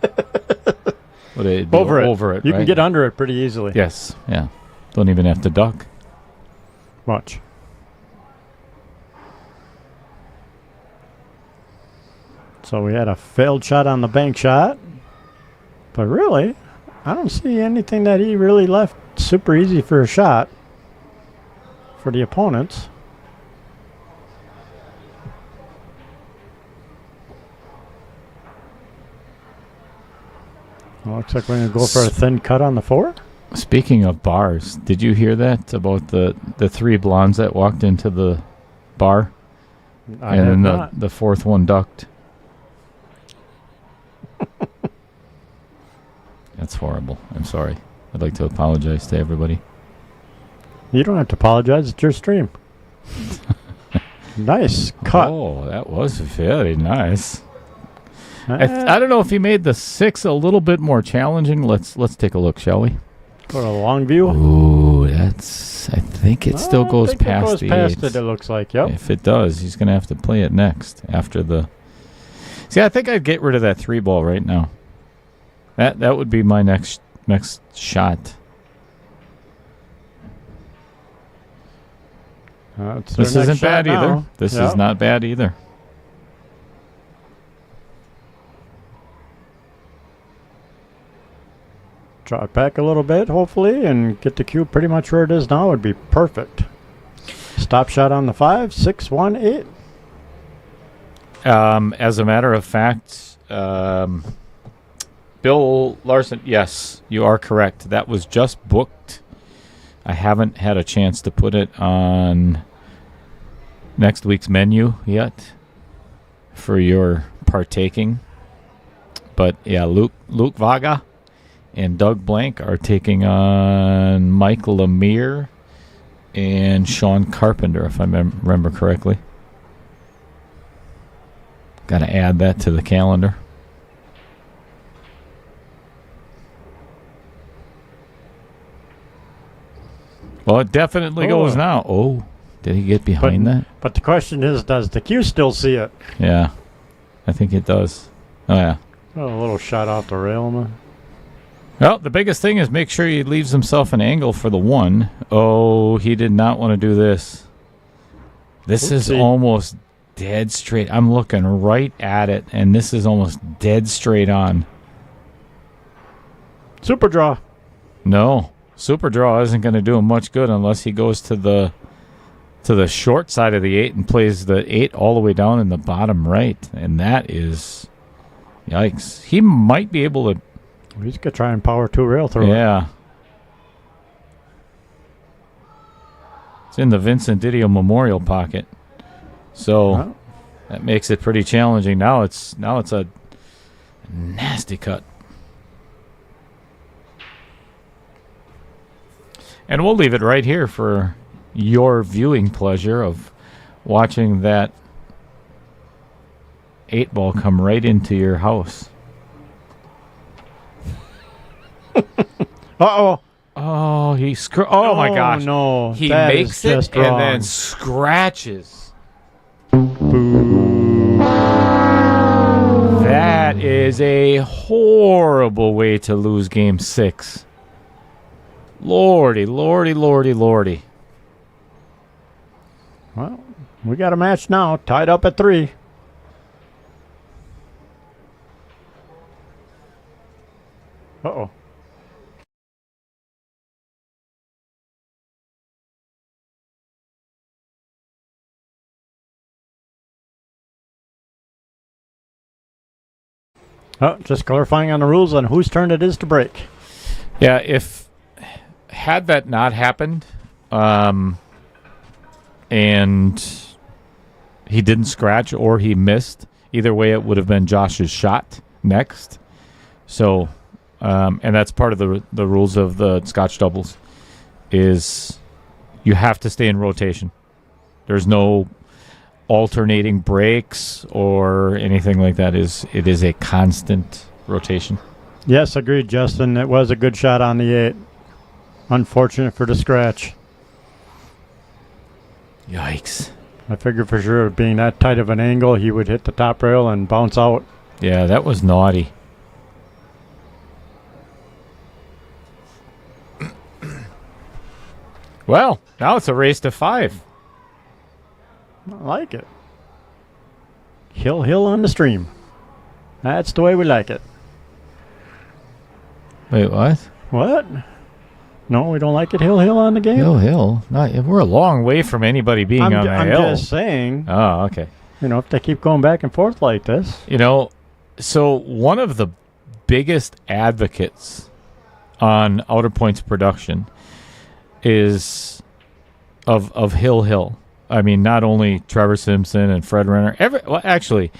Over it. You right? can get under it pretty easily. Yes. Yeah. Don't even have to duck. Much. So we had a failed shot on the bank shot. But really, I don't see anything that he really left super easy for a shot for the opponents. Well, looks like we're going to go for a thin cut on the 4. Speaking of bars, did you hear that about the 3 blondes that walked into the bar? I and have then not. the 4th one ducked. That's horrible. I'm sorry. I'd like to apologize to everybody. You don't have to apologize. It's your stream. Nice cut. Oh, that was very nice. Ah, I don't know if he made the 6 a little bit more challenging. Let's take a look, shall we? go to a long view. Ooh, that's. I think it still goes I think past it goes the past 8. it. It looks like. Yep. If it does, he's going to have to play it next after the. See, I think I'd get rid of that 3 ball right now. That would be my next shot. It's This their isn't next shot bad either. now. This Yep. is not bad either. Draw it back a little bit, hopefully, and get the cue pretty much where it is now would be perfect. Stop shot on the 5, 6, 1, 8. As a matter of fact, Bill Larson, yes, you are correct. That was just booked. I haven't had a chance to put it on next week's menu yet for your partaking. But yeah, Luke Vaga and Doug Blank are taking on Mike Lemire and Sean Carpenter, if I remember correctly. Got to add that to the calendar. Well, it definitely goes now. Oh, did he get behind that? But the question is, does the cue still see it? Yeah, I think it does. Oh, yeah. Oh, a little shot off the rail, man. Well, the biggest thing is make sure he leaves himself an angle for the 1. Oh, he did not want to do this. This is Oopsie. almost dead straight. I'm looking right at it, and this is almost dead straight on. Super draw. No, super draw isn't going to do him much good unless he goes to the short side of the 8 and plays the 8 all the way down in the bottom right, and that is yikes. He might be able to. He's going to try and power 2 rail through it. Yeah. It's in the Vincent Didio Memorial pocket. So Well, that makes it pretty challenging. Now it's a nasty cut. And we'll leave it right here for your viewing pleasure of watching that 8 ball come right into your house. Uh-oh. Oh, oh my gosh. No. He that makes is it just and wrong. then scratches. Boo. That is a horrible way to lose game 6. Lordy, lordy, lordy, lordy. Well, we got a match now. Tied up at 3. Uh-oh. Oh, just clarifying on the rules on whose turn it is to break. Yeah, had that not happened, and he didn't scratch or he missed, either way it would have been Josh's shot next. So, and that's part of the rules of the Scotch doubles, is you have to stay in rotation. There's no alternating breaks or anything like that. It is a constant rotation. Yes, agreed, Justin. It was a good shot on the 8. Unfortunate for the scratch. Yikes. I figured for sure, being that tight of an angle, he would hit the top rail and bounce out. Yeah, that was naughty. Well, now it's a race to 5. I like it. Hill on the stream. That's the way we like it. Wait, what? What? No, we don't like it hill on the game? Hill. We're a long way from anybody being on the I'm hill. just saying. Oh, okay. If they keep going back and forth like this. So one of the biggest advocates on Outer Points production is of Hill. I mean, not only Trevor Simpson and Fred Renner. Actually,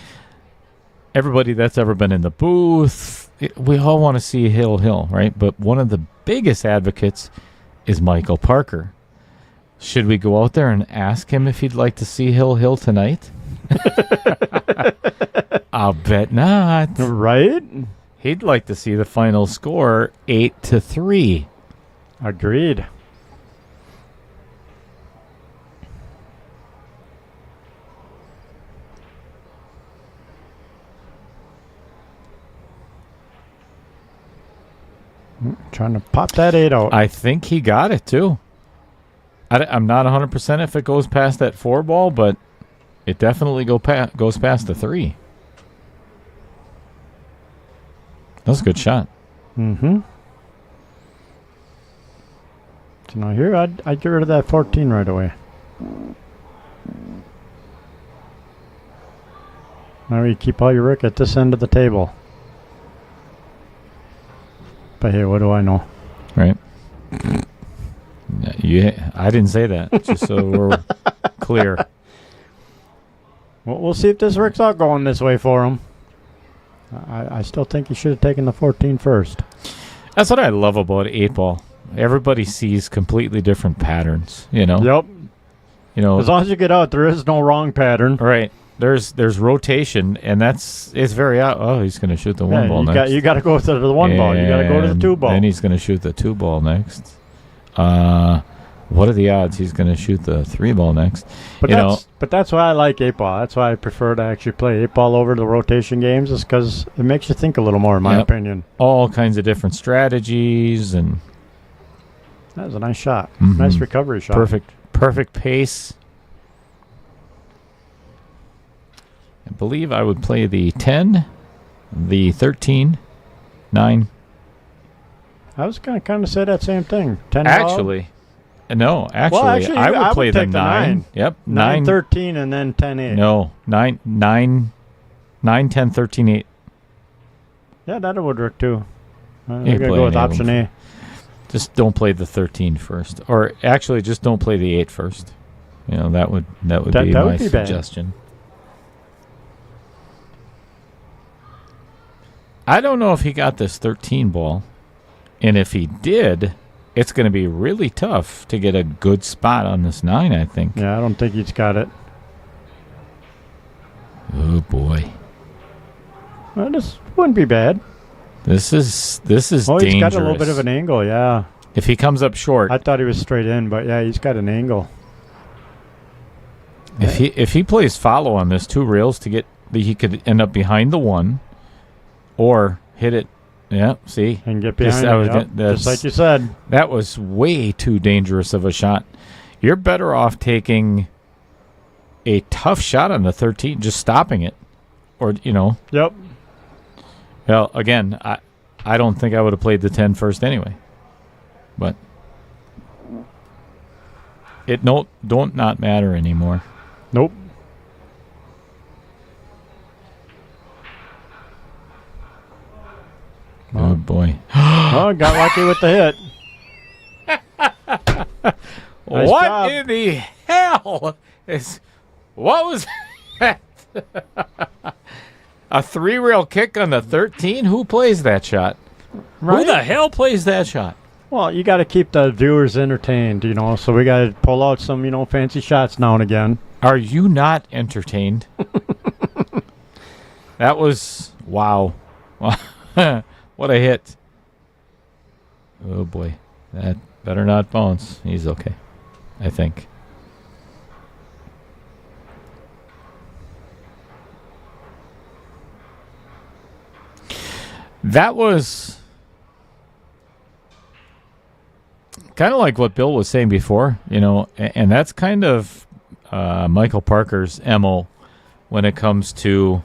everybody that's ever been in the booth, we all want to see Hill, right? But one of the biggest advocates is Michael Parker. Should we go out there and ask him if he'd like to see Hill tonight? I'll bet not. Right? He'd like to see the final score 8-3. Agreed. Trying to pop that 8 out. I think he got it, too. I'm not 100% if it goes past that 4 ball, but it definitely goes past the 3. That's a good shot. Mm-hmm. So now here, I'd get rid of that 14 right away. Now you keep all your rook at this end of the table. But hey, what do I know? Right. I didn't say that, just so we're clear. Well, we'll see if this works out going this way for him. I still think he should have taken the 14 first. That's what I love about 8-ball. Everybody sees completely different patterns, Yep. As long as you get out, there is no wrong pattern. Right. There's rotation, and it's very he's going to shoot the 1 ball next. You got to go to the 1 ball. You got to go to the 2 ball. Then he's going to shoot the 2 ball next. What are the odds he's going to shoot the 3 ball next? But that's why I like 8-ball. That's why I prefer to actually play 8-ball over the rotation games, is because it makes you think a little more, in my opinion. All kinds of different strategies, and that was a nice shot. Mm-hmm. Nice recovery shot. Perfect pace. I believe I would play the 10, the 13, 9. I was going to kind of say that same thing. 10 Actually, Well, actually, I would play the take 9. Yep, 9, 13, and then 10, 8. No, 9, 10, 13, 8. Yeah, that would work too. I'm You going to play go with any of option them. A. Just don't play the 13 first, or actually, just don't play the 8 first. That would be my suggestion. I don't know if he got this 13 ball, and if he did, it's going to be really tough to get a good spot on this 9, I think. Yeah, I don't think he's got it. Oh boy. Well, this wouldn't be bad. This is dangerous. He's got a little bit of an angle, yeah. If he comes up short, I thought he was straight in, but yeah, he's got an angle. if he plays follow on this 2 rails he could end up behind the 1, or hit it. Yeah, see, And get behind it, just like you said. That was way too dangerous of a shot. You're better off taking a tough shot on the 13, just stopping it, or Yep. Well, again, I don't think I would have played the 10 first anyway. But it don't not matter anymore. Nope. Oh boy. Well, got lucky with the hit. Nice What job. in the hell what was that? A 3-rail kick on the 13? Who plays that shot? Right? Who the hell plays that shot? Well, you got to keep the viewers entertained, so we got to pull out some, fancy shots now and again. Are you not entertained? That was wow. What a hit. Oh boy. That better not bounce. He's okay, I think. That was kind of like what Bill was saying before, and that's kind of Michael Parker's MO when it comes to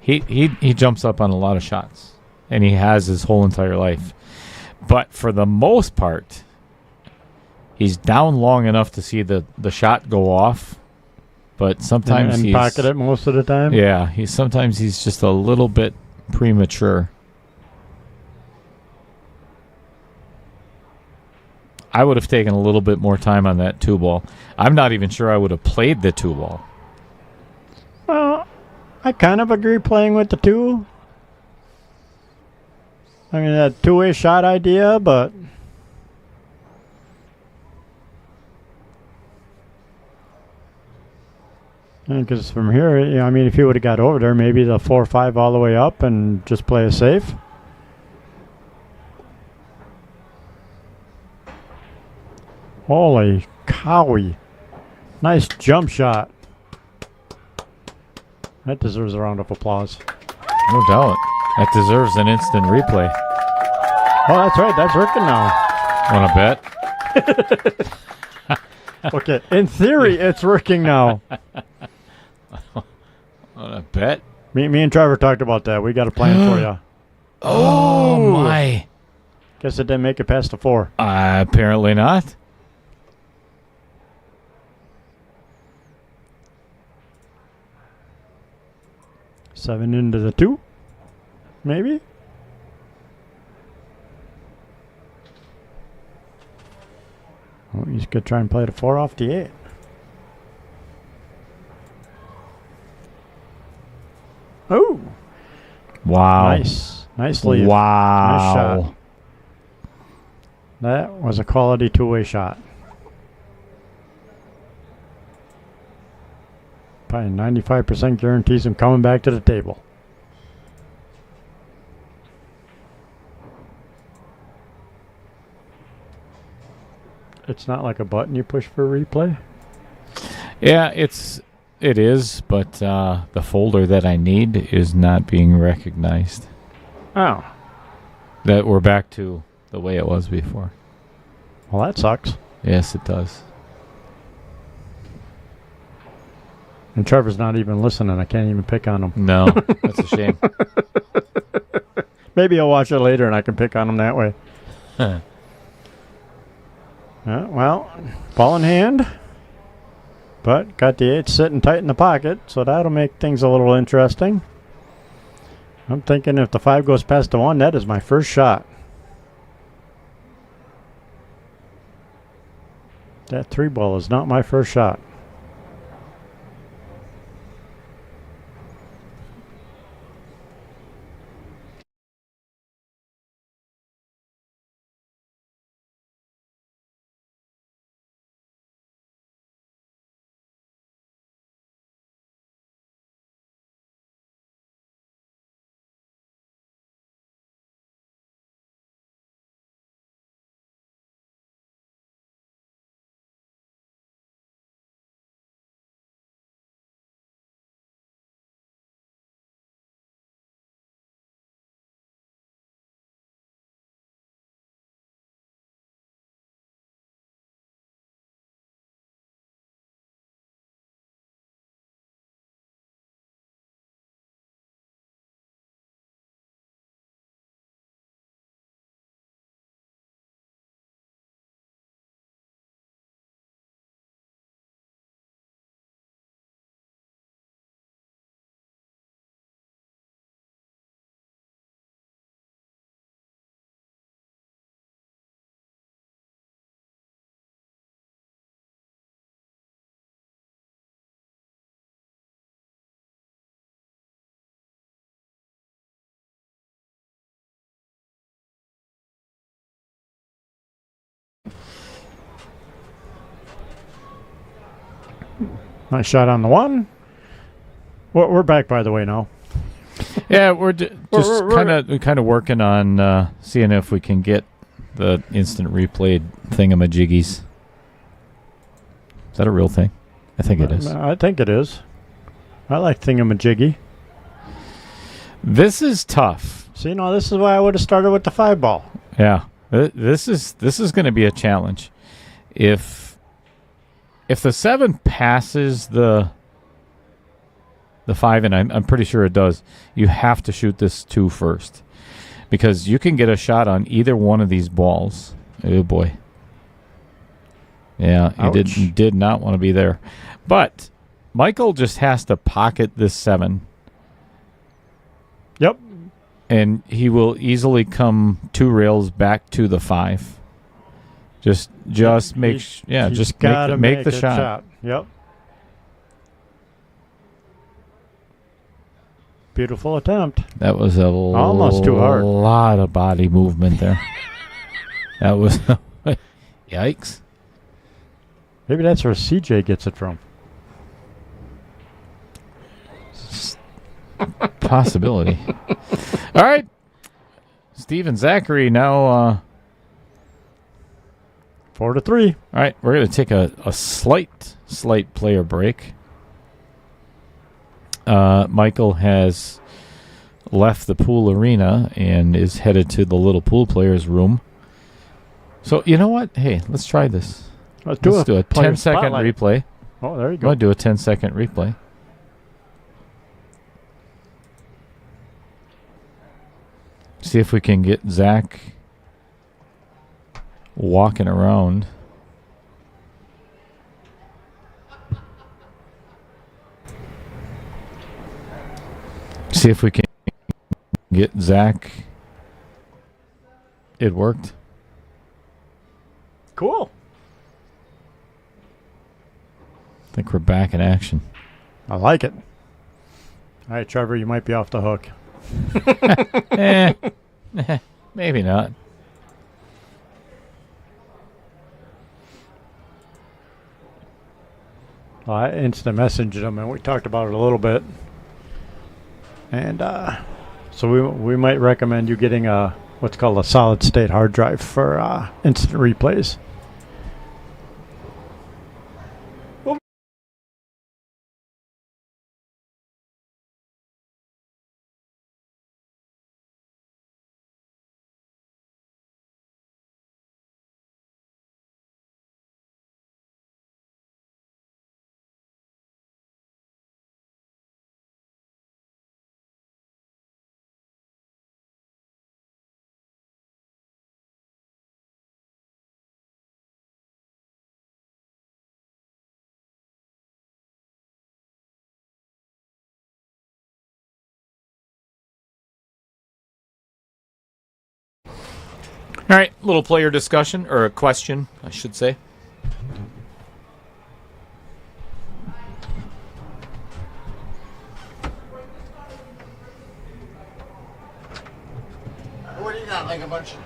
He jumps up on a lot of shots, and he has his whole entire life. But for the most part, he's down long enough to see the shot go off. But sometimes and he's pocket it most of the time. Yeah, sometimes he's just a little bit premature. I would have taken a little bit more time on that 2-ball. I'm not even sure I would have played the 2-ball. Well, I kind of agree playing with the 2. I mean, that 2-way shot idea, but because from here, I mean, if he would have got over there, maybe the 4-5 all the way up and just play it safe. Holy cowie. Nice jump shot. That deserves a round of applause. No doubt. That deserves an instant replay. Oh, that's right. That's working now. Want to bet? Okay, in theory, it's working now. Want to bet? Me and Trevor talked about that. We got a plan for you. Oh, my. Guess it didn't make it past the 4. Apparently not. Seven into the 2, maybe? Oh, he's going to try and play the 4 off the 8. Oh! Wow. Nice lead. Wow. Nice shot. That was a quality 2-way shot. Probably 95% guarantees him coming back to the table. It's not like a button you push for replay? Yeah, it is, but the folder that I need is not being recognized. Oh. That we're back to the way it was before. Well, that sucks. Yes, it does. And Trevor's not even listening. I can't even pick on him. No, that's a shame. Maybe I'll watch it later and I can pick on him that way. Well, ball in hand. But got the 8 sitting tight in the pocket, so that'll make things a little interesting. I'm thinking if the 5 goes past the 1, that is my first shot. That 3-ball is not my first shot. Nice shot on the 1. We're back, by the way, now. Yeah, we're just kind of working on seeing if we can get the instant replay thingamajiggies. Is that a real thing? I think it is. I think it is. I like thingamajiggy. This is tough. See, no, this is why I would have started with the 5-ball. Yeah, this is going to be a challenge. If the 7 passes the the 5, and I'm pretty sure it does. You have to shoot this 2 first, because you can get a shot on either one of these balls. Oh boy. Yeah, you did not want to be there. But Michael just has to pocket this 7. Yep. And he will easily come 2 rails back to the 5. Just make the shot. Yep. Beautiful attempt. That was almost too hard. A lot of body movement there. That was yikes. Maybe that's where CJ gets it from. Possibility. All right. Steve and Zachery now 4-3. All right, we're going to take a slight player break. Michael has left the pool arena and is headed to the little pool players room. So, you know what? Hey, let's try this. Let's do a 10-second spotlight. replay. Oh, there you I'm go. going to do a 10-second replay. See if we can get Zach walking around. See if we can get Zach. It worked. Cool. I think we're back in action. I like it. All right, Trevor, you might be off the hook. Maybe not. Well, I instant messaged him, and we talked about it a little bit. And so we might recommend you getting what's called a solid-state hard drive for instant replays. All right, little player discussion, or a question, I should say. What do you got, like a bunch of...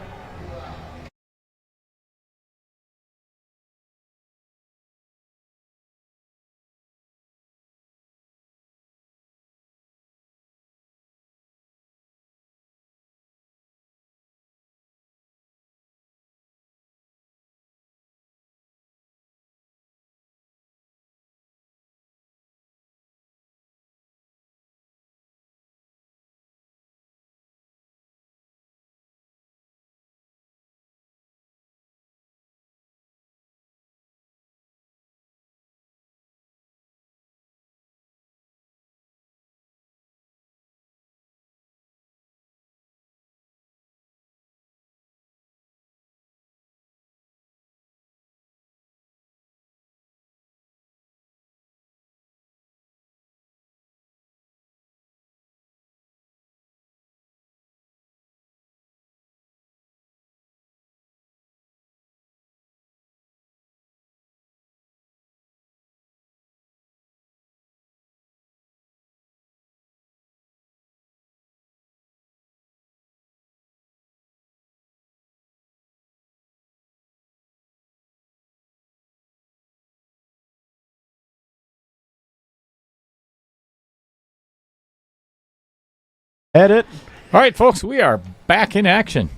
Edit. All right, folks, we are back in action.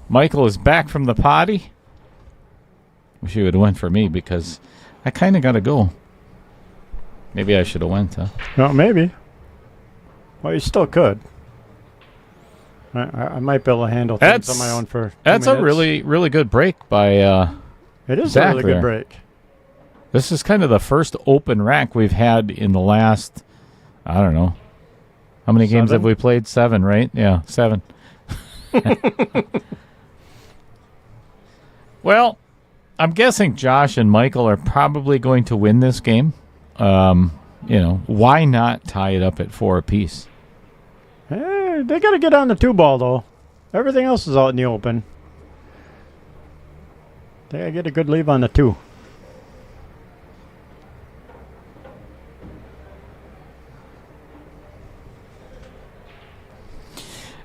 Michael is back from the potty. Wish he would have went for me because I kind of got to go. Maybe I should have went, huh? No, maybe. Well, you still could. I might be able to handle things on my own for 2 That's minutes. a really, really good break by It is Zach a really there. good break. This is kind of the first open rack we've had in the last I don't know. How many games 7? have we played? 7, right? Yeah, 7. Well, I'm guessing Josh and Michael are probably going to win this game. Why not tie it up at 4 apiece? Hey, they got to get on the 2-ball, though. Everything else is out in the open. They got to get a good leave on the 2.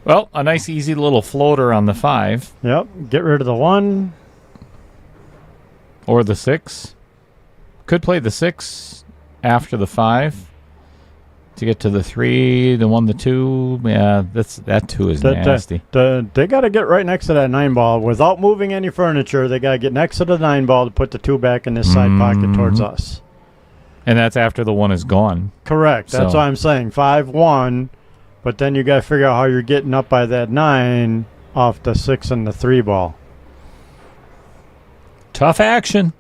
Well, a nice, easy little floater on the 5. Yep. Get rid of the 1. Or the 6. Could play the 6 after the 5 to get to the 3, the 1, the 2. Yeah, that 2 is nasty. They got to get right next to that 9-ball. Without moving any furniture, they got to get next to the 9-ball to put the 2 back in this side pocket towards us. And that's after the 1 is gone. Correct. That's So- what I'm saying. 5-1. But then you got to figure out how you're getting up by that 9 off the 6 and the 3 ball. Tough action.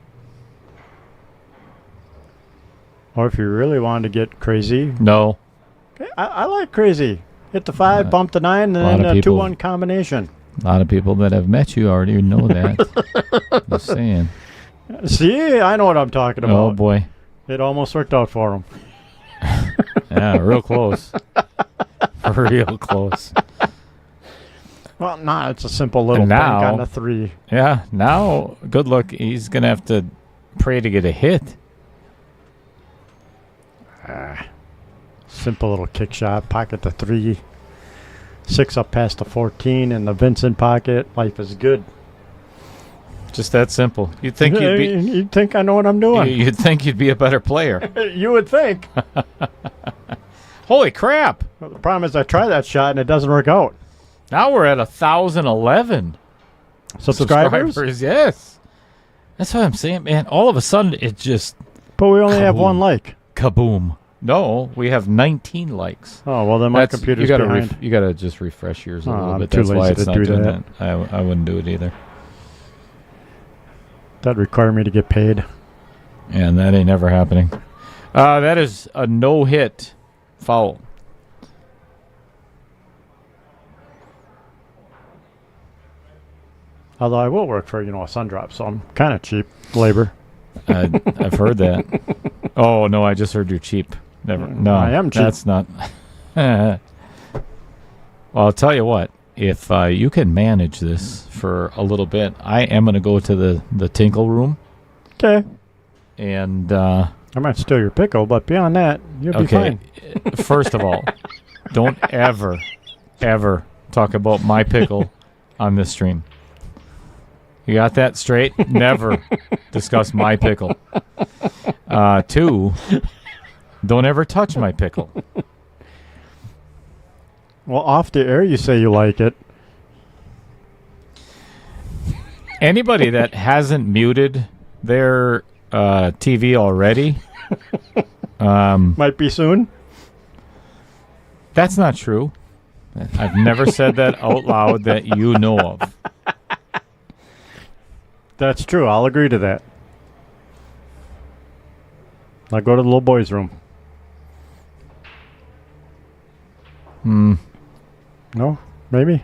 Or if you really wanted to get crazy. No. Okay, I like crazy. Hit the 5, bump the 9, and lot then of a people- 2-1 combination. A lot of people that have met you already know that. Just saying. See, I know what I'm talking about. Oh, boy. It almost worked out for them. Yeah, real close. Real close. Well, nah, it's a simple little And bank now- on the 3. Yeah, now, good luck. He's going to have to pray to get a hit. Simple little kick shot, pocket the 3. 6 up past the 14 in the Vincent pocket. Life is good. Just that simple. You'd think you'd be... You'd think I know what I'm doing. You'd think you'd be a better player. You would think. Holy crap! Well, the problem is I try that shot and it doesn't work out. Now we're at 1,011 Subscribers? Yes, that's what I'm saying, man. All of a sudden, it just But we only have Kaboom. 1 like. kaboom. No, we have 19 likes. Oh, well, then my computer's behind. You gotta just refresh yours a little I'm bit. too That's why lazy it's to not do doing that. that. I wouldn't do it either. That'd require me to get paid. And that ain't ever happening. That is a no-hit foul. Although I will work for, a sun drop, so I'm kind of cheap labor. I've heard that. Oh no, I just heard you're cheap. Never. No, I am cheap. That's not. Well, I'll tell you what. If you can manage this for a little bit, I am going to go to the tinkle room. Okay. And I might steal your pickle, but beyond that, you'll be okay. fine. First of all, don't ever talk about my pickle on this stream. You got that straight? Never discuss my pickle. 2, don't ever touch my pickle. Well, off the air, you say you like it. Anybody that hasn't muted their TV already, Might be soon. that's not true. I've never said that out loud that you know of. That's true. I'll agree to that. I'll go to the little boys' room. No? Maybe?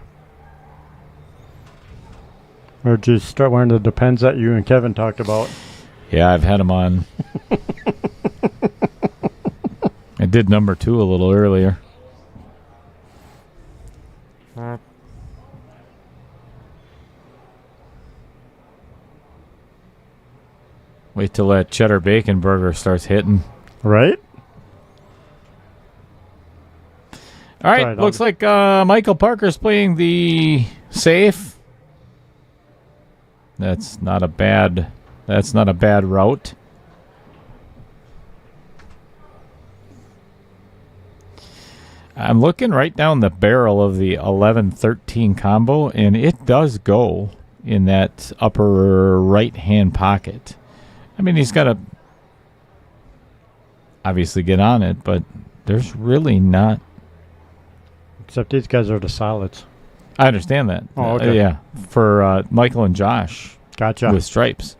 Or just start wearing the Depends that you and Kevin talked about. Yeah, I've had them on. I did number 2 a little earlier. Wait till that cheddar bacon burger starts hitting. Right? All right, Right, looks like Michael Parker's playing the safe. That's not a bad route. I'm looking right down the barrel of the 11-13 combo, and it does go in that upper right-hand pocket. I mean, he's got to obviously get on it, but there's really not. Except these guys are the solids. I understand that. Oh, okay. Yeah, for Michael and Josh Gotcha. with stripes.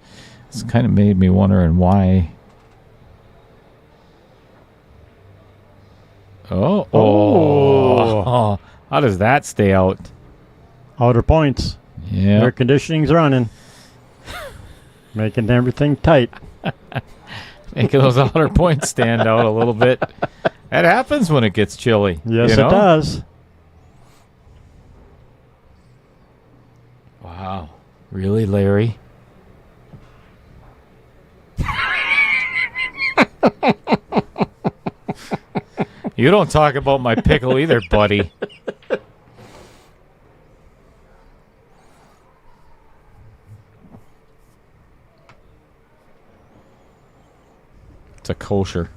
It's kind of made me wondering why. Oh. How does that stay out? Outer points. Yeah. Air conditioning's running. Making everything tight. Making those outer points stand out a little bit. That happens when it gets chilly. Yes, you know? it does. Wow. Really, Larry? You don't talk about my pickle either, buddy. It's a kosher.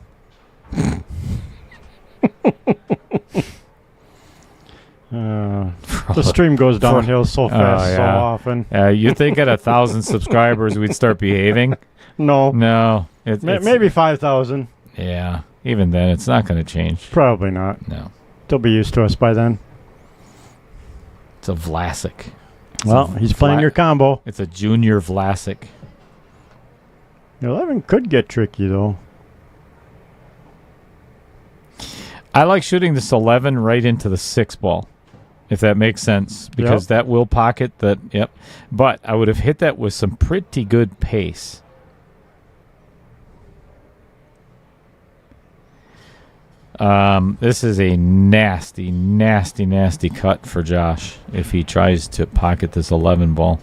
The stream goes downhill so fast so often. You think at 1,000 subscribers we'd start behaving? No. No. Maybe 5,000. Yeah. Even then, it's not going to change. Probably not. No. They'll be used to us by then. It's a Vlasic. He's playing your combo. It's a junior Vlasic. 11 could get tricky, though. I like shooting this 11 right into the 6 ball, if that makes sense, because that will pocket that. Yep. But I would have hit that with some pretty good pace. This is a nasty, nasty, nasty cut for Josh if he tries to pocket this 11 ball.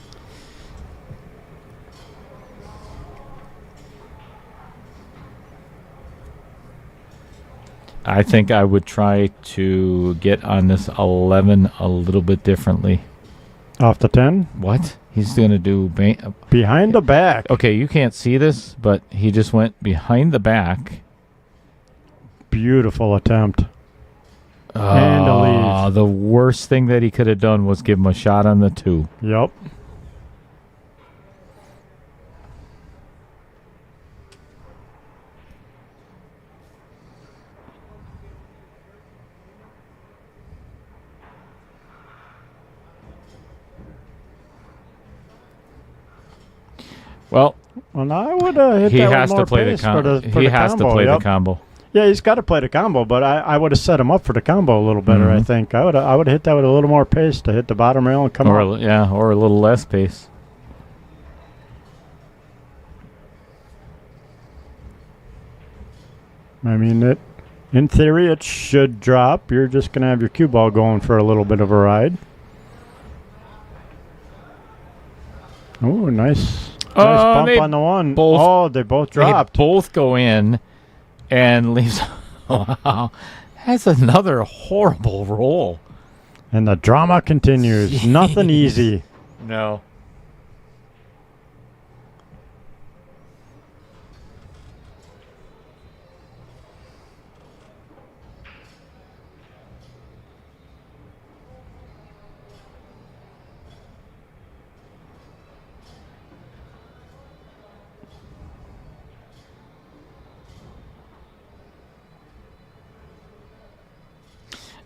I think I would try to get on this 11 a little bit differently. Off the 10? What? He's going to do... behind the back. Okay, you can't see this, but he just went behind the back. Beautiful attempt. And a lead. The worst thing that he could have done was give him a shot on the 2. Yep. Well, I would have hit he that has with to more play the pace combo. for He the has combo. to play the Yep. combo. Yeah, he's got to play the combo, but I would have set him up for the combo a little better, I think. I would have hit that with a little more pace to hit the bottom rail and come up. Or a little less pace. I mean, in theory, it should drop. You're just going to have your cue ball going for a little bit of a ride. Oh, nice bump on the one. They both dropped. They both go in and leaves. Wow. That's another horrible roll. And the drama continues. Jeez. Nothing easy. No.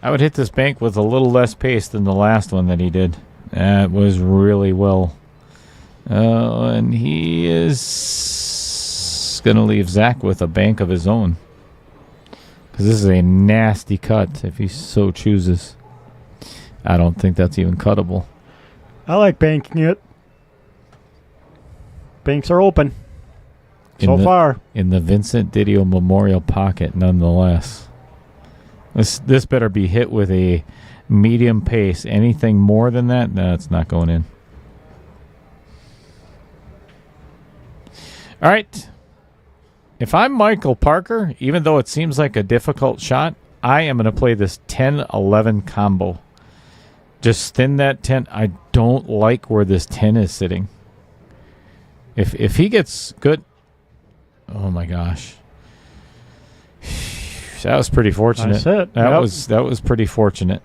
I would hit this bank with a little less pace than the last one that he did. That was really well. And he is going to leave Zach with a bank of his own. Because this is a nasty cut if he so chooses. I don't think that's even cuttable. I like banking it. Banks are open. So far. In the Vincent Didio Memorial pocket, nonetheless. This better be hit with a medium pace. Anything more than that, no, it's not going in. All right. If I'm Michael Parker, even though it seems like a difficult shot, I am going to play this 10-11 combo. Just thin that 10. I don't like where this 10 is sitting. If he gets good... Oh, my gosh. That was pretty fortunate. That's it. That was pretty fortunate.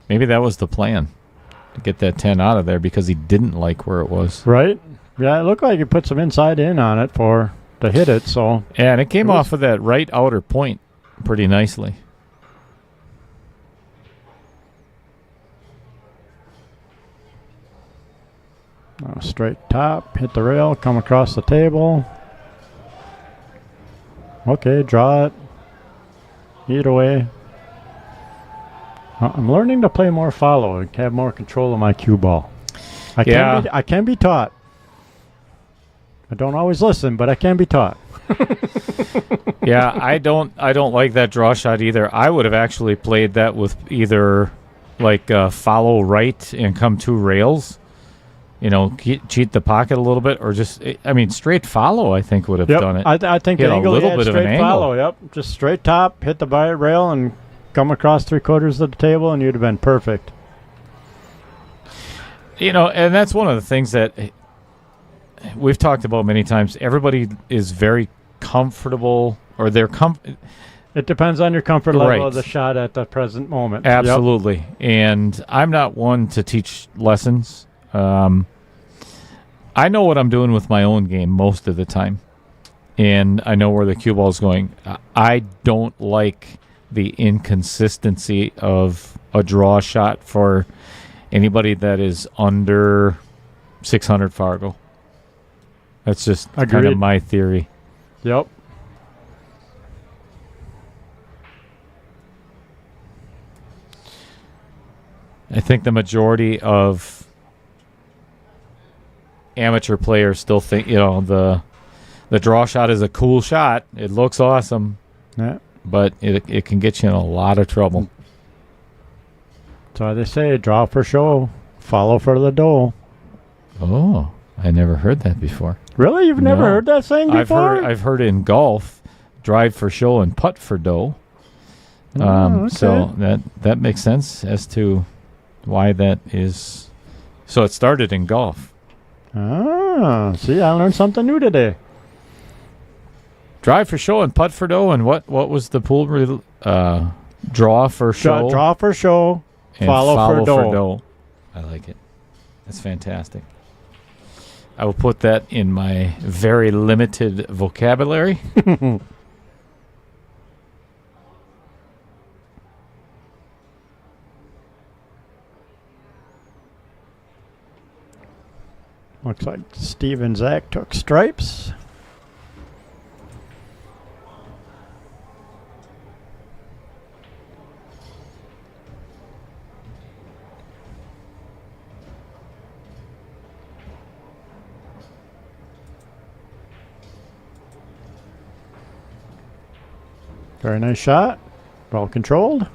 Maybe that was the plan, to get that 10 out of there because he didn't like where it was. Right? Yeah, it looked like he put some inside in on it to hit it. So yeah, and it came off of that right outer point pretty nicely. Straight top, hit the rail, come across the table. Okay, draw it. Either way. I'm learning to play more follow and have more control of my cue ball. I can be taught. I don't always listen, but I can be taught. Yeah, I don't like that draw shot either. I would have actually played that with either like follow right and come 2 rails, cheat the pocket a little bit, or just straight follow. I think would have done it. I think Hit the angle a little bit of an straight angle. follow. Yep, just straight top, hit the rail, and come across 3/4 of the table, and you'd have been perfect. And that's one of the things that we've talked about many times. Everybody is very comfortable, or It depends on your comfort level Right. of the shot at the present moment. Absolutely. Yep. And I'm not one to teach lessons. I know what I'm doing with my own game most of the time, and I know where the cue ball is going. I don't like the inconsistency of a draw shot for anybody that is under 600 Fargo. That's just kind of Agreed. my theory. Yep. I think the majority of amateur players still think, the draw shot is a cool shot. It looks awesome, Yeah. but it can get you in a lot of trouble. So they say, draw for show, follow for the dough. Oh, I never heard that before. Really? You've never No. heard that saying before? I've heard in golf, drive for show and putt for dough. Okay. So that makes sense as to why that is. So it started in golf. Ah, see, I learned something new today. Drive for show and putt for dough, and what was the pool? Draw for show. Draw for show, and follow for dough. I like it. That's fantastic. I will put that in my very limited vocabulary. Looks like Steve and Zach took stripes. Very nice shot. Well controlled.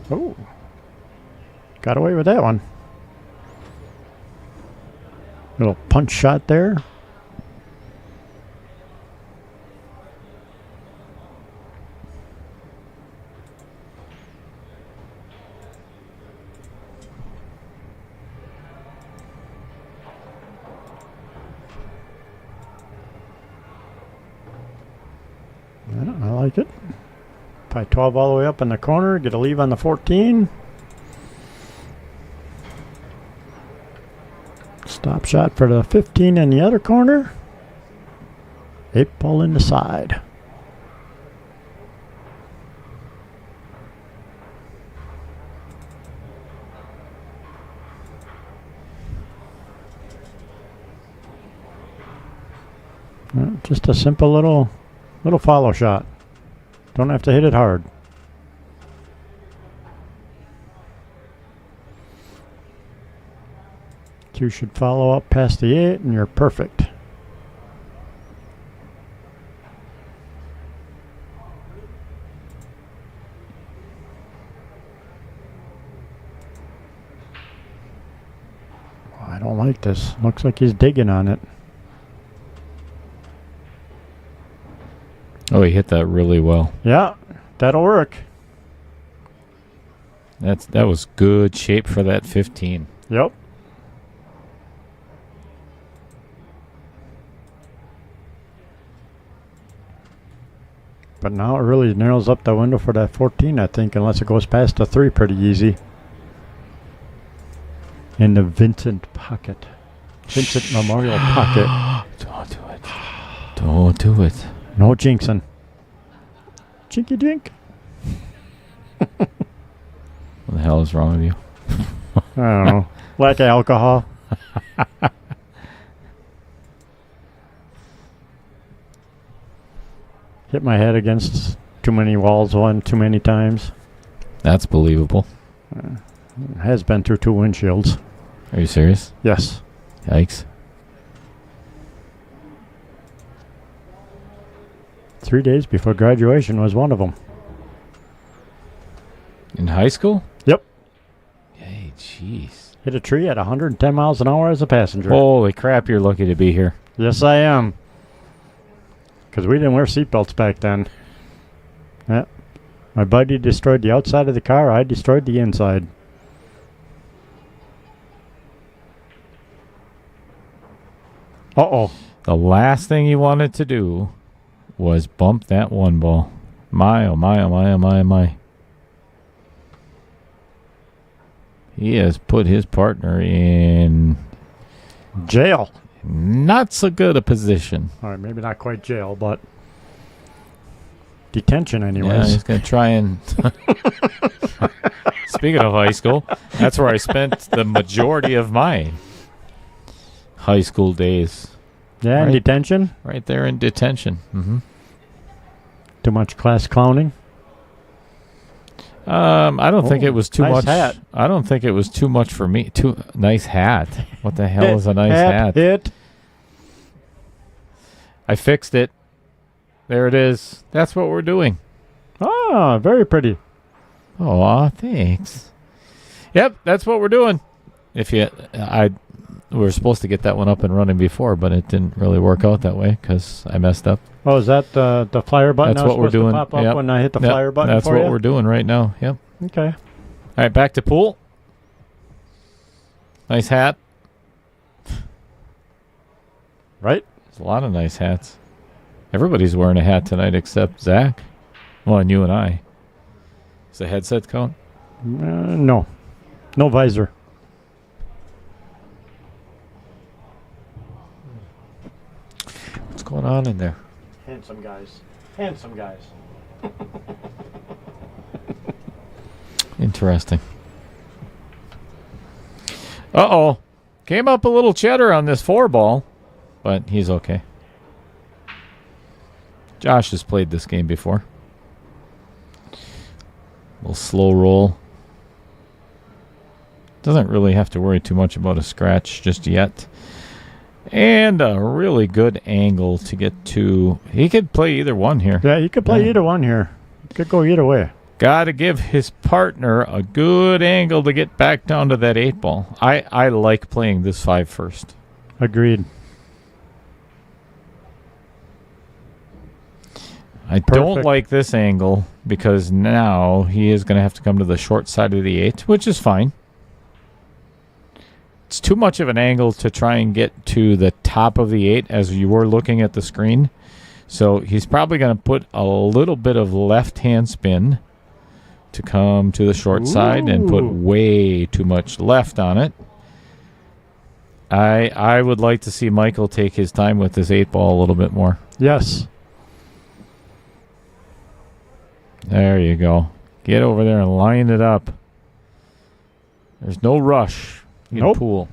Oh, got away with that one. Little punch shot there. I like it. Probably 12 all the way up in the corner. Get a leave on the 14. Stop shot for the 15 in the other corner. 8 ball in the side. Just a simple little follow shot. Don't have to hit it hard. You should follow up past the 8 and you're perfect. Oh, I don't like this. Looks like he's digging on it. Oh, he hit that really well. Yeah, that'll work. That was good shape for that 15. Yep. But now it really narrows up the window for that 14, I think, unless it goes past the 3 pretty easy. In the Vincent pocket. Vincent Memorial pocket. Don't do it. Don't do it. No jinxing. Jinky jink. What the hell is wrong with you? I don't know. Lack of alcohol. Hit my head against too many walls too many times. That's believable. Has been through 2 windshields. Are you serious? Yes. Yikes. 3 days before graduation was one of them. In high school? Yep. Hey, jeez. Hit a tree at 110 miles an hour as a passenger. Holy crap, you're lucky to be here. Yes, I am. Because we didn't wear seatbelts back then. Yeah. My buddy destroyed the outside of the car. I destroyed the inside. Uh-oh. The last thing he wanted to do was bump that one ball. My, oh my, oh my, oh my, oh my. He has put his partner in Jail. not so good a position. All right, maybe not quite jail, but detention Yeah, anyways. he's going to try and... Speaking of high school, that's where I spent the majority of my high school days. Yeah, in Right. detention. Right there in detention. Mm-hmm. Too much class clowning. I don't think it was too nice much. hat. I don't think it was too much for me. Too nice hat. What the hell is a nice hat? Hit. I fixed it. There it is. That's what we're doing. Ah, very pretty. Oh, thanks. Yep, that's what we're doing. We were supposed to get that one up and running before, but it didn't really work out that way because I messed up. Oh, is that the flyer button? That's that was what we're supposed to doing. Pop up Yep. when I hit the Yep, flyer button. That's for what you? we're doing right now. Yep. Okay. All right, back to pool. Nice hat. Right. There's a lot of nice hats. Everybody's wearing a hat tonight except Zach. Well, and you and I. Does the headset count? No. No visor. What's going on in there? Handsome guys. Handsome guys. Interesting. Uh-oh. Came up a little cheddar on this 4-ball, but he's okay. Josh has played this game before. Little slow roll. Doesn't really have to worry too much about a scratch just yet. And a really good angle to get to. He could play either one here. Yeah, you could play either one here. Could go either way. Got to give his partner a good angle to get back down to that 8-ball. I like playing this 5 first. Agreed. I don't like this angle because now he is going to have to come to the short side of the 8, which is fine. It's too much of an angle to try and get to the top of the 8 as you were looking at the screen. So he's probably going to put a little bit of left-hand spin to come to the short side and put way too much left on it. I would like to see Michael take his time with this 8-ball a little bit more. Yes. There you go. Get over there and line it up. There's no rush. You can pool.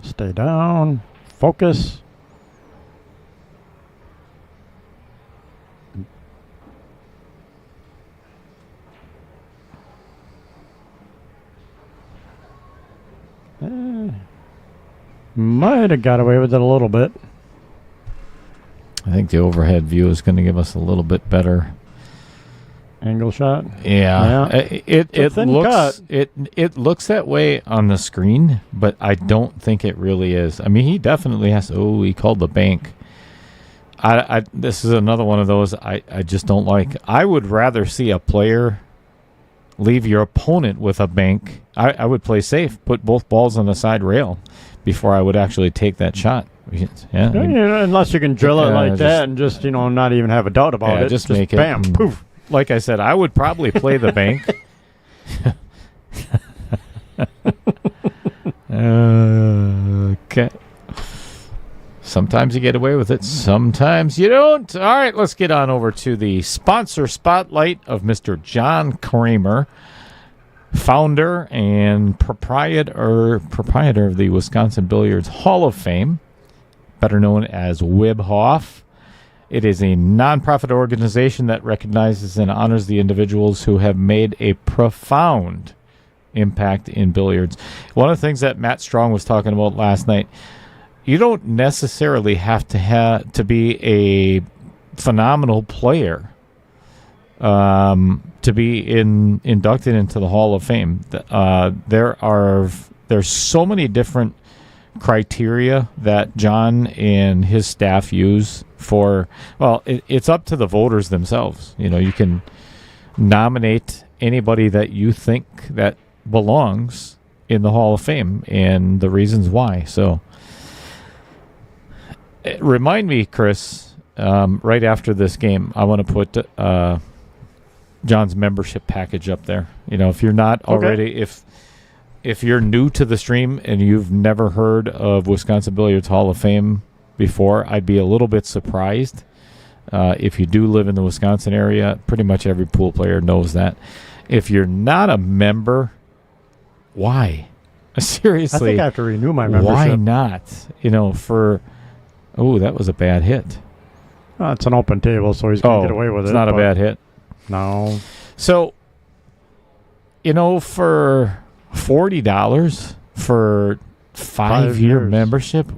Stay down. Focus. Might have got away with it a little bit. I think the overhead view is going to give us a little bit better Angle shot. Yeah. It thin looks cut. it looks that way on the screen, but I don't think it really is. I mean, he definitely has. Oh, he called the bank. This is another one of those I just don't like. I would rather see a player leave your opponent with a bank. I would play safe, put both balls on the side rail before I would actually take that shot. Yeah, I mean, unless you can drill it like just- that and just not even have a doubt about it. just make it. Bam, poof. Like I said, I would probably play the bank. Okay. Sometimes you get away with it. Sometimes you don't. All right, let's get on over to the sponsor spotlight of Mr. John Kramer, founder and proprietor of the Wisconsin Billiards Hall of Fame, better known as WIBHOF. It is a nonprofit organization that recognizes and honors the individuals who have made a profound impact in billiards. One of the things that Matt Strong was talking about last night, you don't necessarily have to be a phenomenal player to be inducted into the Hall of Fame. There's so many different criteria that John and his staff use for. Well, it's up to the voters themselves. You know, you can nominate anybody that you think that belongs in the Hall of Fame and the reasons why. So remind me, Chris, right after this game, I want to put John's membership package up there. You know, if you're not already, if you're new to the stream and you've never heard of Wisconsin Billiards Hall of Fame before, I'd be a little bit surprised. If you do live in the Wisconsin area, pretty much every pool player knows that. If you're not a member, why? Seriously. I think I have to renew my membership. Why not? You know, that was a bad hit. It's an open table, so he's going to get away with it. It's not a bad hit. No. So, you know, for $40 for 5-year years. membership,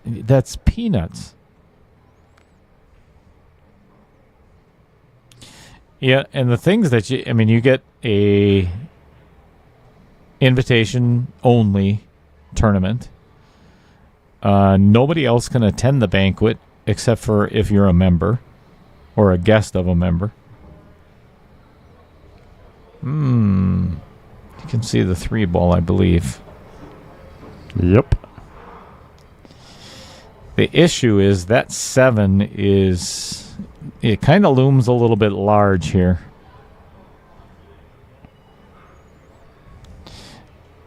that's peanuts. Yeah, and the things that you get a invitation only tournament. Nobody else can attend the banquet except for if you're a member or a guest of a member. You can see the 3 ball, I believe. Yep. The issue is that 7 it kind of looms a little bit large here.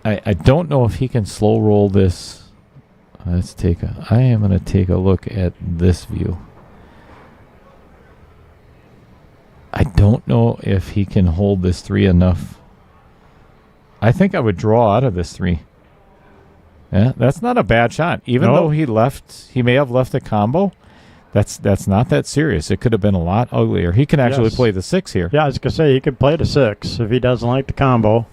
I don't know if he can slow roll this. I am going to take a look at this view. I don't know if he can hold this 3 enough. I think I would draw out of this 3. Yeah, that's not a bad shot. Even though he may have left a combo, that's not that serious. It could have been a lot uglier. He can actually play the 6 here. Yeah, I was going to say he could play the 6 if he doesn't like the combo.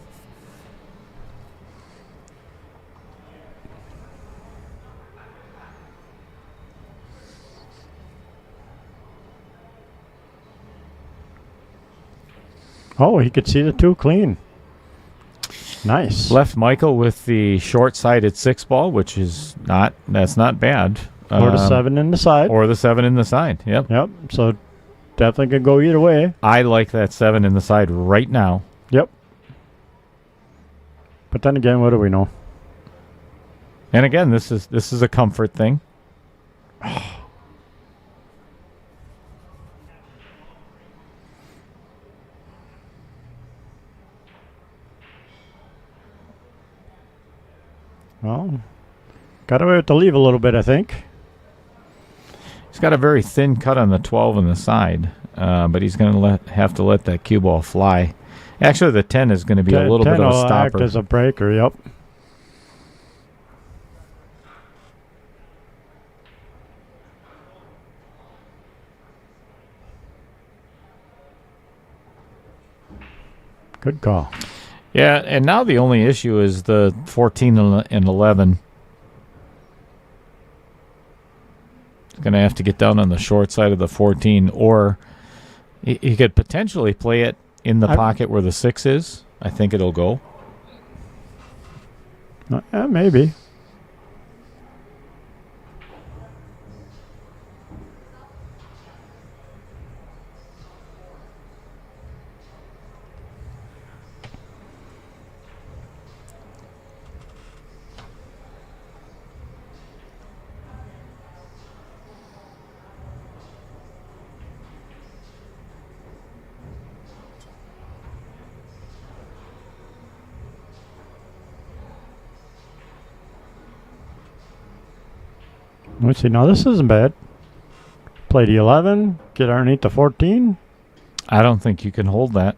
Oh, he could see the 2 clean. Nice. Left Michael with the short-sided 6 ball, which is that's not bad. Or the 7 in the side. Or the 7 in the side. Yep. Yep. So definitely could go either way. I like that 7 in the side right now. Yep. But then again, what do we know? And again, this is a comfort thing. Well, got away with the leave a little bit, I think. He's got a very thin cut on the 12 on the side, but he's going to have to let that cue ball fly. Actually, the 10 is going to be a little bit of a stopper. Act as a breaker, yep. Good call. Yeah, and now the only issue is the 14 and 11. He's going to have to get down on the short side of the 14, or he could potentially play it in the pocket where the 6 is. I think it'll go. Maybe. Let's see. Now this isn't bad. Play the 11. Get underneath the 14. I don't think you can hold that.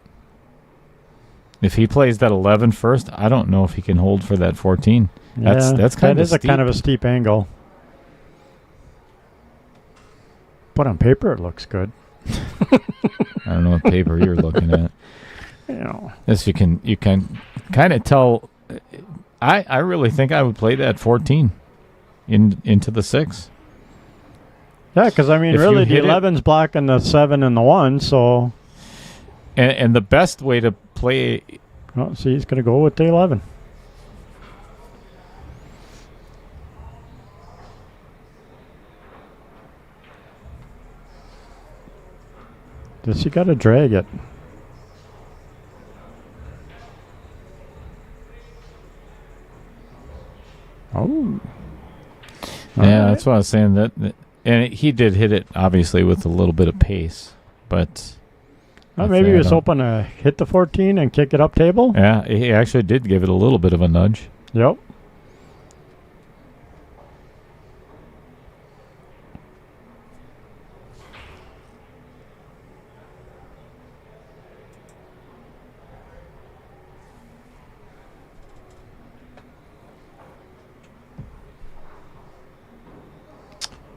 If he plays that 11 first, I don't know if he can hold for that 14. That's kind of steep. a kind of a steep angle. But on paper, it looks good. I don't know what paper you're looking at. You know. Yes, you can kind of tell. I really think I would play that 14 into the 6. Yeah, because I mean, If really, you the hit 11's blocking the 7 and the 1, so. And the best way to play. Oh, see, he's going to go with the 11. Just you got to drag it. Oh. Yeah, that's what I was saying. And he did hit it, obviously, with a little bit of pace. But Well, maybe he was hoping to hit the 14 and kick it up table. Yeah, he actually did give it a little bit of a nudge. Yep.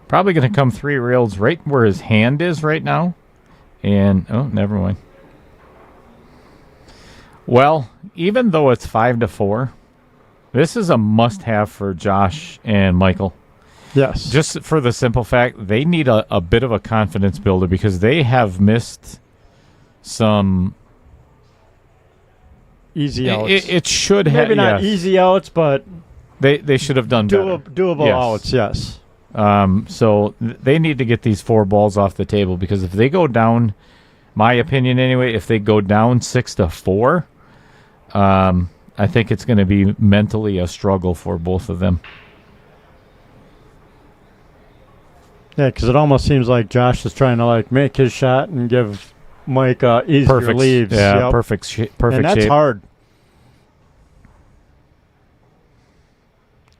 Probably going to come 3 rails right where his hand is right now. And, oh, never mind. Well, even though it's 5-4, this is a must-have for Josh and Michael. Yes. Just for the simple fact, they need a bit of a confidence builder because they have missed some easy outs. It should have maybe not easy outs, but they should have done better. Doable outs, yes. So they need to get these 4 balls off the table because if they go down, my opinion anyway, if they go down 6-4, I think it's going to be mentally a struggle for both of them. Yeah, because it almost seems like Josh is trying to make his shot and give Mike easier leaves. Yeah, yep. perfect and that's shape. hard.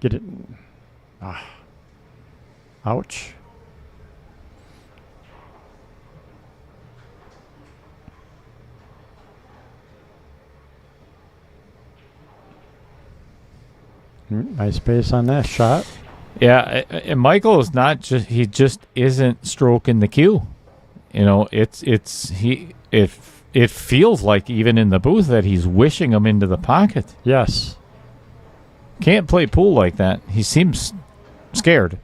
Get it. Ouch. Nice pace on that shot. Yeah, and Michael is not just he just isn't stroking the cue. You know, it feels like even in the booth that he's wishing him into the pocket. Yes. Can't play pool like that. He seems scared.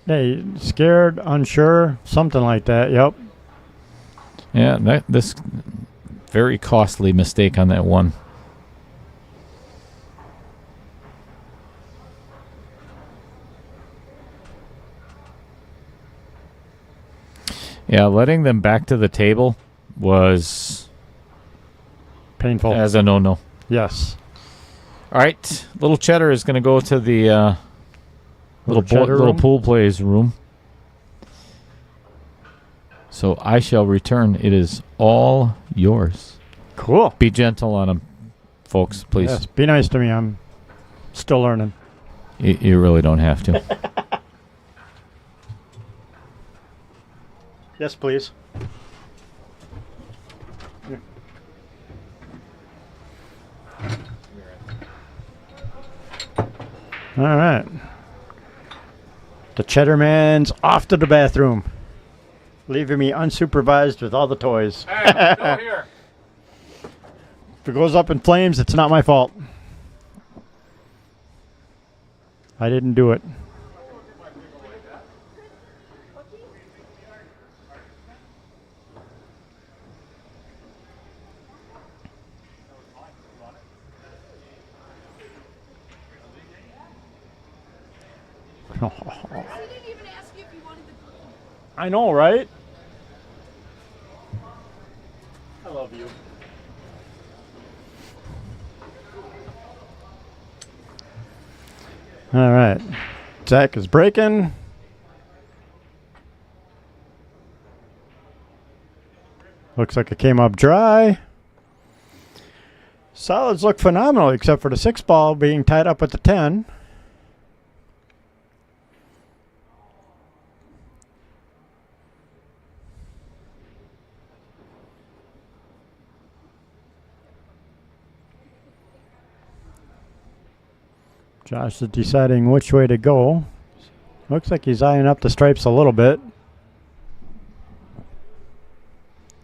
Hey, scared, unsure, something like that. Yep. Yeah, this very costly mistake on that one. Yeah, letting them back to the table was painful. As a no-no. Yes. All right, little Cheddar is going to go to the little pool plays room. So I shall return. It is all yours. Cool. Be gentle on him, folks, please. Yes, be nice to me. I'm still learning. You really don't have to. Yes, please. Yeah. All right. The Cheddar Man's off to the bathroom, leaving me unsupervised with all the toys. Hey, go here. If it goes up in flames, it's not my fault. I didn't do it. I know, right? I love you. All right. Zach is breaking. Looks like it came up dry. Solids look phenomenal except for the 6 ball being tied up with the 10. Josh is deciding which way to go. Looks like he's eyeing up the stripes a little bit.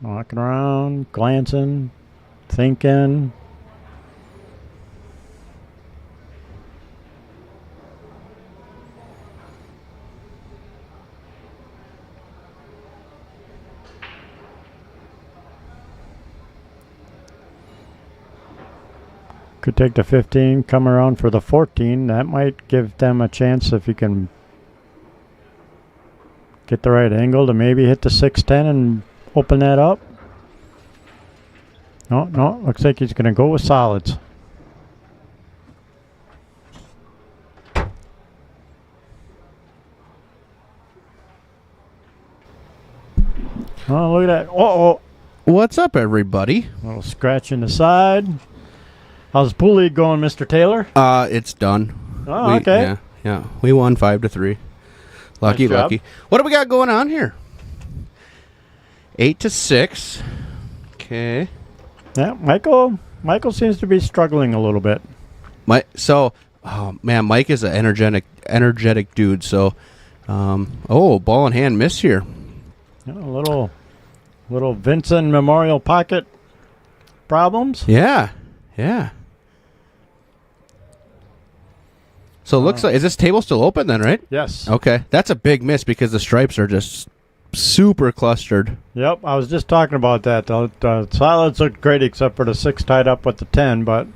Walking around, glancing, thinking. Could take the 15, come around for the 14. That might give them a chance if you can get the right angle to maybe hit the 610 and open that up. No, looks like he's going to go with solids. Oh, look at that. Uh-oh. What's up, everybody? A little scratch in the side. How's Pool League going, Mr. Taylor? It's done. Oh, okay. Yeah. We won 5-3. Lucky. What do we got going on here? 8-6. Okay. Yeah, Michael seems to be struggling a little bit. Mike is an energetic dude. So, ball in hand miss here. Yeah, a little Vincent Memorial Pocket problems. Yeah. So it looks like, is this table still open then, right? Yes. Okay. That's a big miss because the stripes are just super clustered. Yep, I was just talking about that. The solids looked great except for the 6 tied up with the 10, but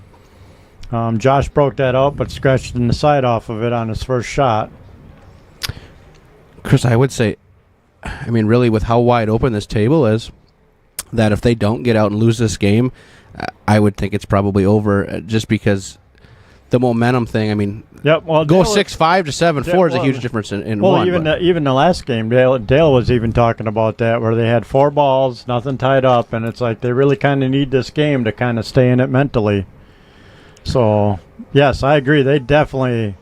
Josh broke that out but scratched in the side off of it on his first shot. Chris, I would say, really with how wide open this table is, that if they don't get out and lose this game, I would think it's probably over just because the momentum thing, yep, well, go 6-5 to 7-4 is a huge difference in one. Even the last game, Dale was even talking about that, where they had 4 balls, nothing tied up, and it's like they really kind of need this game to kind of stay in it mentally. So, yes, I agree. They don't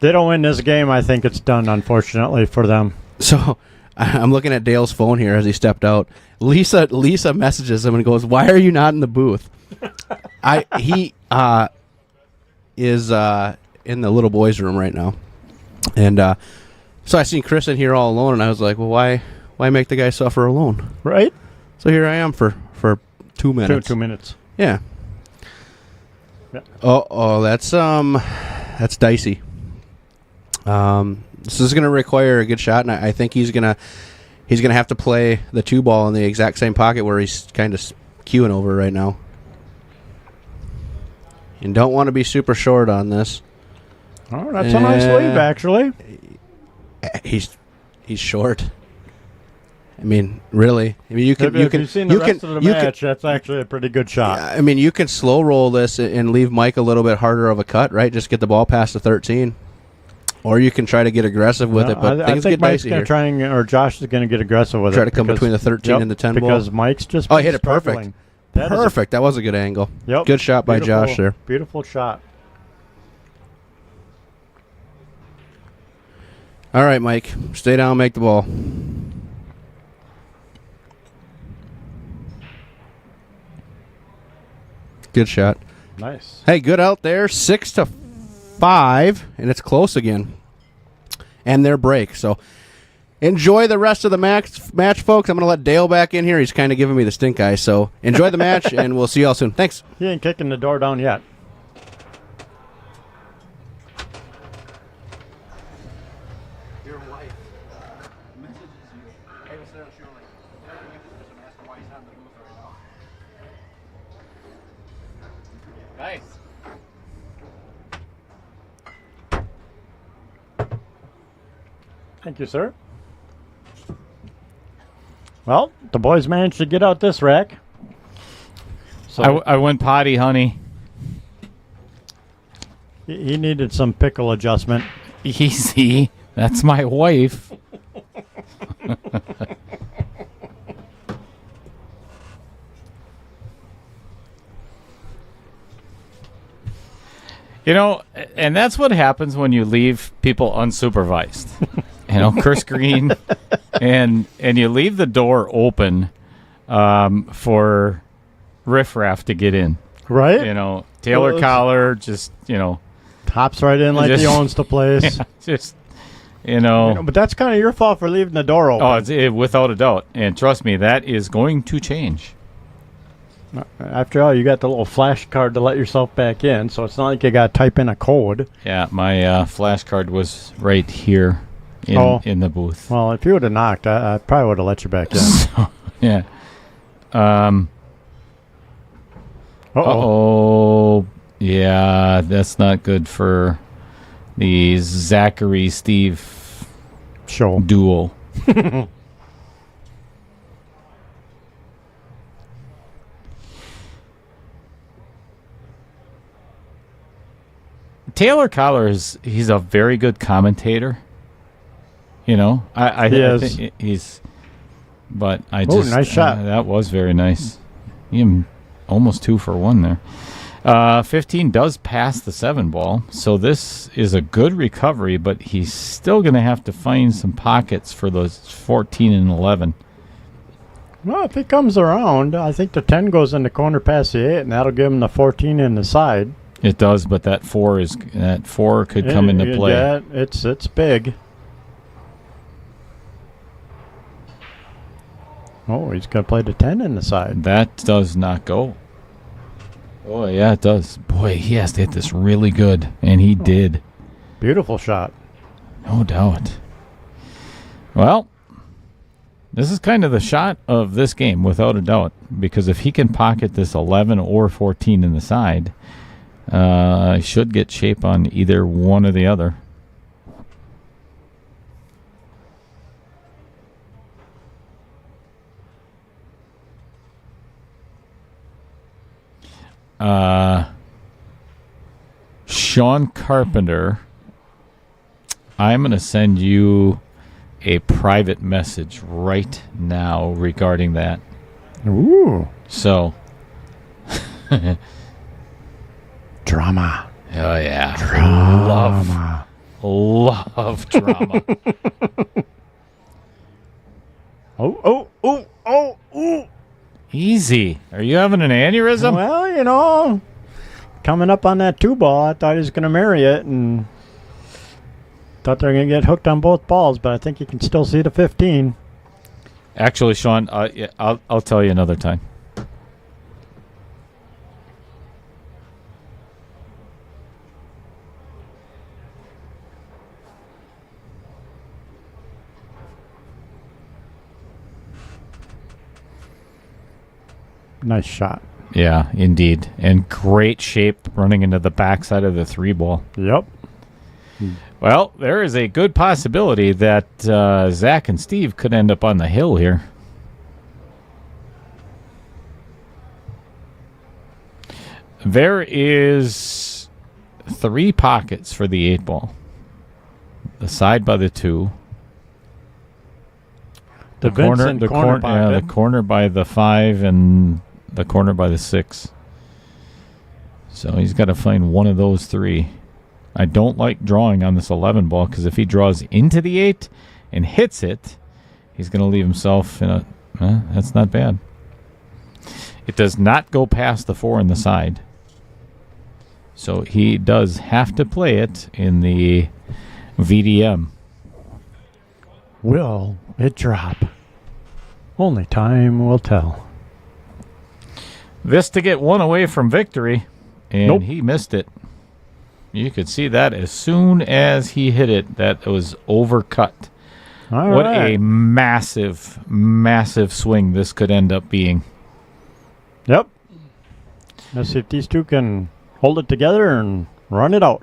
win this game, I think it's done, unfortunately, for them. So, I'm looking at Dale's phone here as he stepped out. Lisa messages him and goes, "Why are you not in the booth?" He is in the little boys' room right now, and so I seen Chris in here all alone, and I was like, "Well, why make the guy suffer alone?" Right. So here I am for 2 minutes. 2 minutes. Yeah. Oh, that's dicey. This is going to require a good shot, and I think he's gonna have to play the 2 ball in the exact same pocket where he's kind of queuing over right now. And don't want to be super short on this. Oh, that's a nice lead, actually. He's short. Really. You can. If you've seen the rest of the match, that's actually a pretty good shot. You can slow roll this and leave Mike a little bit harder of a cut, right? Just get the ball past the 13. Or you can try to get aggressive with it, but things get dicey here. Josh is going to get aggressive with it. Try to come between the 13 and the 10 ball. Because Mike's just hit it struggling. Perfect. That was a good angle. Yep. Good shot by Josh there. Beautiful shot. All right, Mike. Stay down, make the ball. Good shot. Nice. Hey, good out there. 6-5, and it's close again. And their break. So enjoy the rest of the match, folks. I'm going to let Dale back in here. He's kind of giving me the stink eye. So enjoy the match, and we'll see y'all soon. Thanks. He ain't kicking the door down yet. Your wife messages you. Hey, what's that? Ask him why he's not in the booth right now. Nice. Thank you, sir. Well, the boys managed to get out this rack. So I went potty, honey. he needed some pickle adjustment. Easy. That's my wife. And that's what happens when you leave people unsupervised. Chris Green, and you leave the door open for riffraff to get in. Right? Taylor Well, Collar, just, hops right in like he Just- owns the place. Just, you know. But that's kind of your fault for leaving the door open. Oh, without a doubt. And trust me, that is going to change. After all, you got the little flash card to let yourself back in, so it's not like you got to type in a code. Yeah, my flash card was right here in the booth. Well, if you would have knocked, I probably would have let you back in. So, yeah. Uh-oh. Oh, yeah, that's not good for the Zachery Steve Show. duel. Taylor Collar he's a very good commentator. You know, I think he's. But I just nice shot. That was very nice. Almost 2 for 1 there. 15 does pass the 7 ball, so this is a good recovery. But he's still going to have to find some pockets for those 14 and 11. Well, if he comes around, I think the 10 goes in the corner past the 8, and that'll give him the 14 in the side. It does, but that 4 could come into play. Yeah, it's big. Oh, he's going to play the 10 in the side. That does not go. Oh, yeah, it does. Boy, he has to hit this really good, and he did. Beautiful shot. No doubt. Well, this is kind of the shot of this game, without a doubt, because if he can pocket this 11 or 14 in the side, should get shape on either one or the other. Sean Carpenter, I'm going to send you a private message right now regarding that. Ooh. So. Drama. Oh, yeah. Drama. Love drama. Oh. Easy. Are you having an aneurysm? Well, you know, coming up on that 2 ball, I thought he was going to marry it and thought they were going to get hooked on both balls, but I think you can still see the 15. Actually, Sean, yeah, I'll tell you another time. Nice shot. Yeah, indeed. And great shape running into the backside of the 3 ball. Yep. Well, there is a good possibility that Zach and Steve could end up on the hill here. There is 3 pockets for the 8 ball. The side by the 2. The Vincent corner pocket. Yeah, the corner by the 5 and the corner by the 6. So he's got to find one of those 3. I don't like drawing on this 11 ball because if he draws into the 8 and hits it, he's going to leave himself in a... that's not bad. It does not go past the 4 in the side. So he does have to play it in the VDM. Will it drop? Only time will tell. This to get 1 away from victory, and Nope. he missed it. You could see that as soon as he hit it, that was overcut. All What right. a massive, massive swing this could end up being. Yep. Let's see if these two can hold it together and run it out.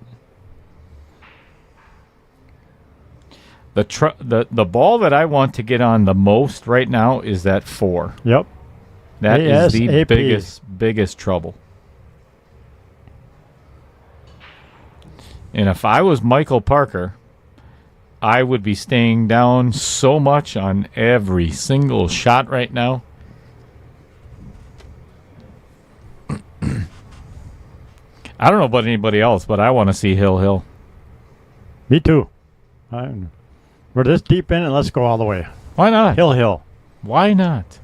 The ball that I want to get on the most right now is that 4. Yep. That is the ASAP. biggest trouble. And if I was Michael Parker, I would be staying down so much on every single shot right now. I don't know about anybody else, but I want to see Hill. Me too. We're this deep in it. Let's go all the way. Why not? Hill. Why not?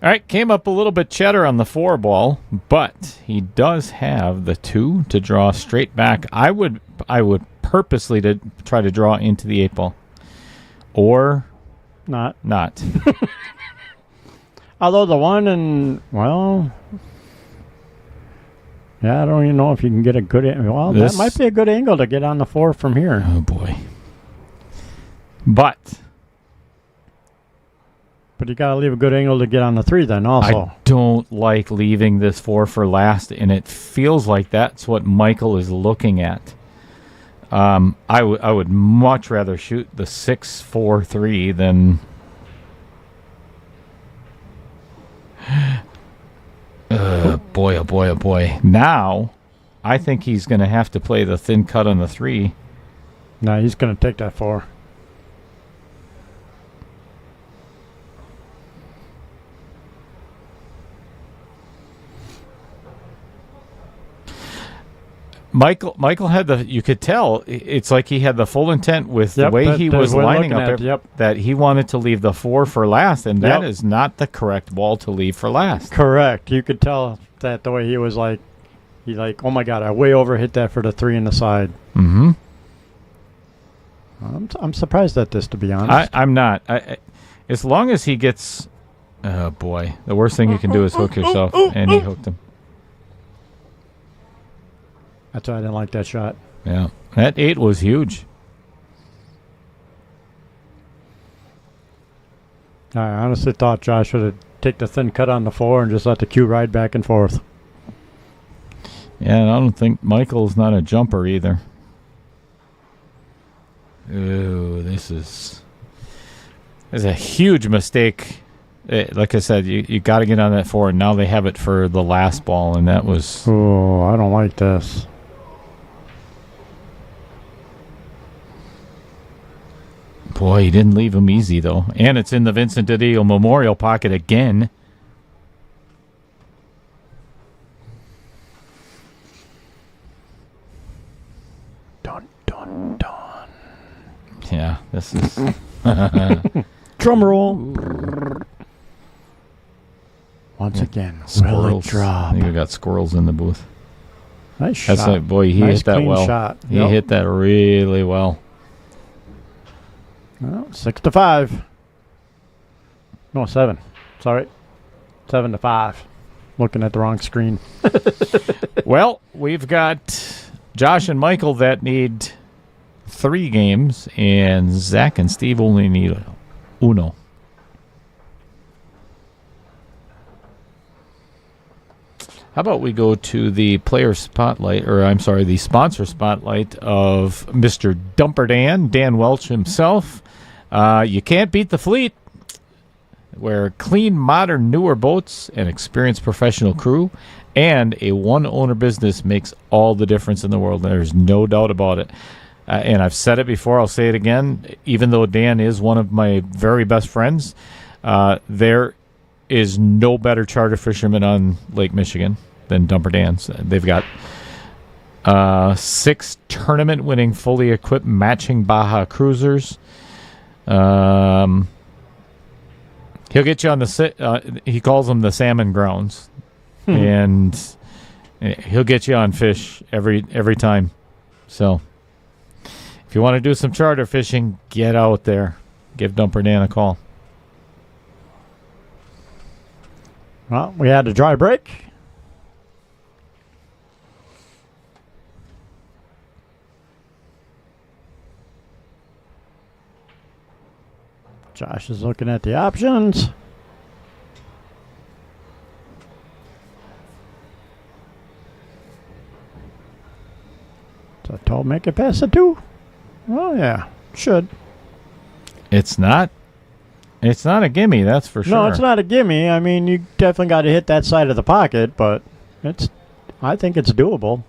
All right, came up a little bit cheddar on the 4 ball, but he does have the 2 to draw straight back. I would purposely to try to draw into the 8 ball, or Not. Although the 1 and, well, yeah, I don't even know if you can get a good, well, that might be a good angle to get on the 4 from here. Oh, boy. But you got to leave a good angle to get on the 3 then also. I don't like leaving this 4 for last, and it feels like that's what Michael is looking at. I would much rather shoot the 6-4-3 than... boy, oh boy, oh boy. Now, I think he's going to have to play the thin cut on the 3. No, he's going to take that 4. Michael had you could tell, it's like he had the full intent with the way he was lining up that he wanted to leave the 4 for last, and that is not the correct ball to leave for last. Correct. You could tell that the way he was like, oh my God, I way over hit that for the 3 in the side. Mm-hmm. I'm surprised at this, to be honest. I'm not. As long as he gets, oh boy, the worst thing you can do is hook yourself, and he hooked him. That's why I didn't like that shot. Yeah, that 8 was huge. I honestly thought Josh would take the thin cut on the 4 and just let the cue ride back and forth. Yeah, and I don't think Michael's not a jumper either. Ooh, this is a huge mistake. Like I said, you got to get on that 4, and now they have it for the last ball, and that was... Oh, I don't like this. Boy, he didn't leave him easy, though. And it's in the Vincent DiDio Memorial pocket again. Dun, dun, dun. Yeah, this is... Drum roll. Once again, will it drop? I think we got squirrels in the booth. Nice shot. That's like, boy, he nice hit that clean well. Shot. He hit that really well. Well, 6-5. No, 7. Sorry. 7-5. Looking at the wrong screen. Well, we've got Josh and Michael that need 3 games, and Zach and Steve only need 1. How about we go to the player spotlight, or I'm sorry, the sponsor spotlight of Mr. Dumper Dan Welch himself. You can't beat the fleet, where clean, modern, newer boats, an experienced professional crew, and a one-owner business makes all the difference in the world. There's no doubt about it. And I've said it before, I'll say it again. Even though Dan is one of my very best friends, there is no better charter fisherman on Lake Michigan than Dumper Dan's. They've got 6 tournament-winning, fully equipped matching Baja cruisers. He'll get you on the he calls them the salmon grounds, and he'll get you on fish every time. So if you want to do some charter fishing, get out there. Give Dumper Dan a call. Well, we had a dry break. Josh is looking at the options. So told make it past the 2. Oh yeah, should. It's not a gimme, that's for sure. No, it's not a gimme. I mean, you definitely got to hit that side of the pocket, but I think it's doable.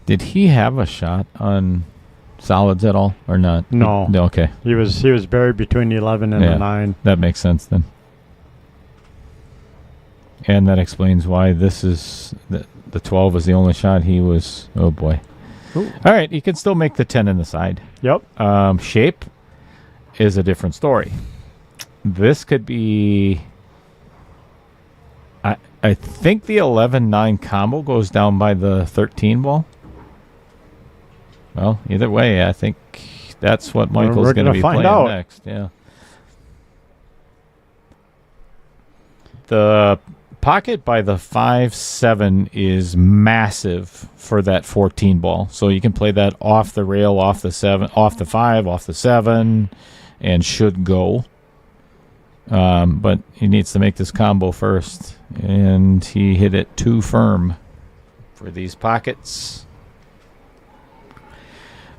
Did he have a shot on solids at all, or not? No. Okay. He was buried between the 11 and the 9. That makes sense then. And that explains why this is the 12 is the only shot he was. Oh boy. All right, you can still make the 10 in the side. Yep. Shape is a different story. This could be... I think the 11-9 combo goes down by the 13 ball. Well, either way, I think that's what Michael's going to be find playing out. next. Yeah. The pocket by the 5-7 is massive for that 14 ball. So you can play that off the rail, off the 7, off the 5, off the 7, and should go. But he needs to make this combo first. And he hit it too firm for these pockets.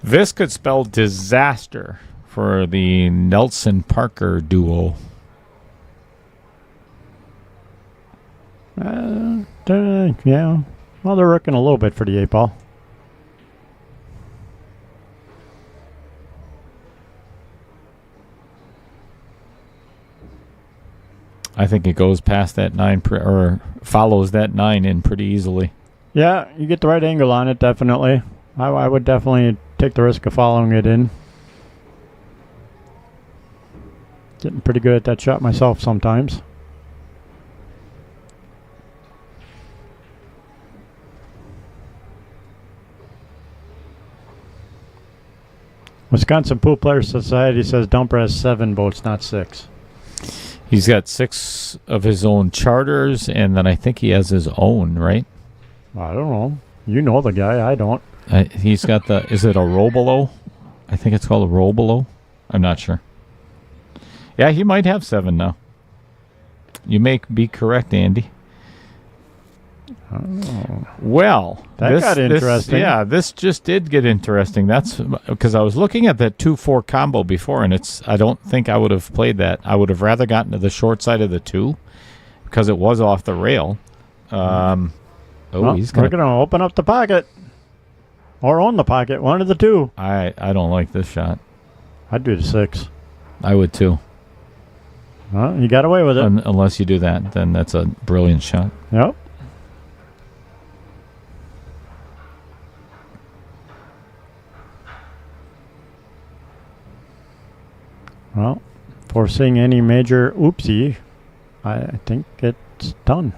This could spell disaster for the Nelson Parker duo. Yeah. Well, they're working a little bit for the 8 ball. I think it goes past that 9 or follows that 9 in pretty easily. Yeah, you get the right angle on it, definitely. I would definitely take the risk of following it in. Getting pretty good at that shot myself sometimes. Wisconsin Pool Players Society says Dumper has 7 boats, not 6. He's got 6 of his own charters, and then I think he has his own, right? I don't know. You know the guy. I don't. He's got the... Is it a Robolo? I think it's called a Robolo. I'm not sure. Yeah, he might have 7 now. You may be correct, Andy. Oh. Well, That got interesting. This just did get interesting. That's because I was looking at that 2-4 combo before, and I don't think I would have played that. I would have rather gotten to the short side of the 2 because it was off the rail. Well, He's we're going to open up the pocket or own the pocket. One of the two. I don't like this shot. I'd do the 6. I would too. Well, you got away with it. Unless you do that, then that's a brilliant shot. Yep. Well, foreseeing any major oopsie, I think it's done.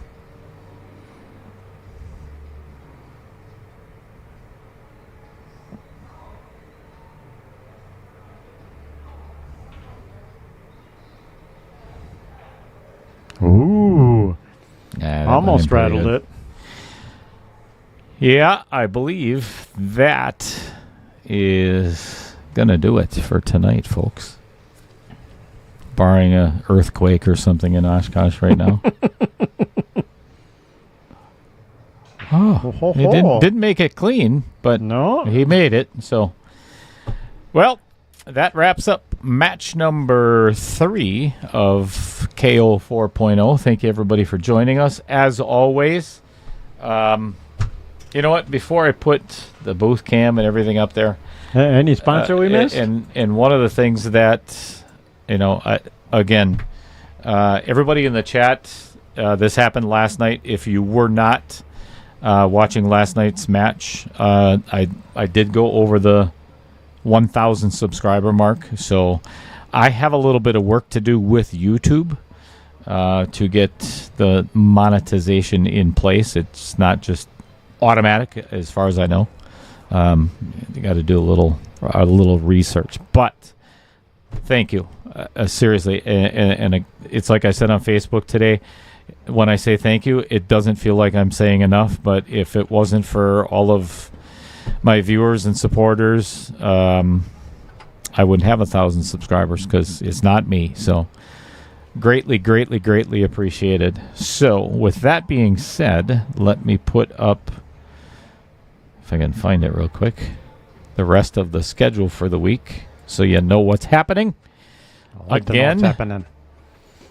Ooh. Yeah, that Almost might have been pretty rattled good. it. Yeah, I believe that is going to do it for tonight, folks. Barring a earthquake or something in Oshkosh right now. Ho, He ho. didn't make it clean, but No. he made it. So, well, that wraps up match number 3 of KO 4.0. Thank you, everybody, for joining us. As always, you know what? Before I put the booth cam and everything up there, Any sponsor we missed? and one of the things that, everybody in the chat, this happened last night. If you were not watching last night's match, I did go over the 1,000 subscriber mark, so I have a little bit of work to do with YouTube to get the monetization in place. It's not just automatic, as far as I know. You got to do a little research, but thank you, seriously. And it's like I said on Facebook today. When I say thank you, it doesn't feel like I'm saying enough. But if it wasn't for all of my viewers and supporters, I wouldn't have 1,000 subscribers because it's not me. So greatly, greatly, greatly appreciated. So with that being said, let me put up, if I can find it real quick, the rest of the schedule for the week so you know what's happening. I'd like to know what's happening.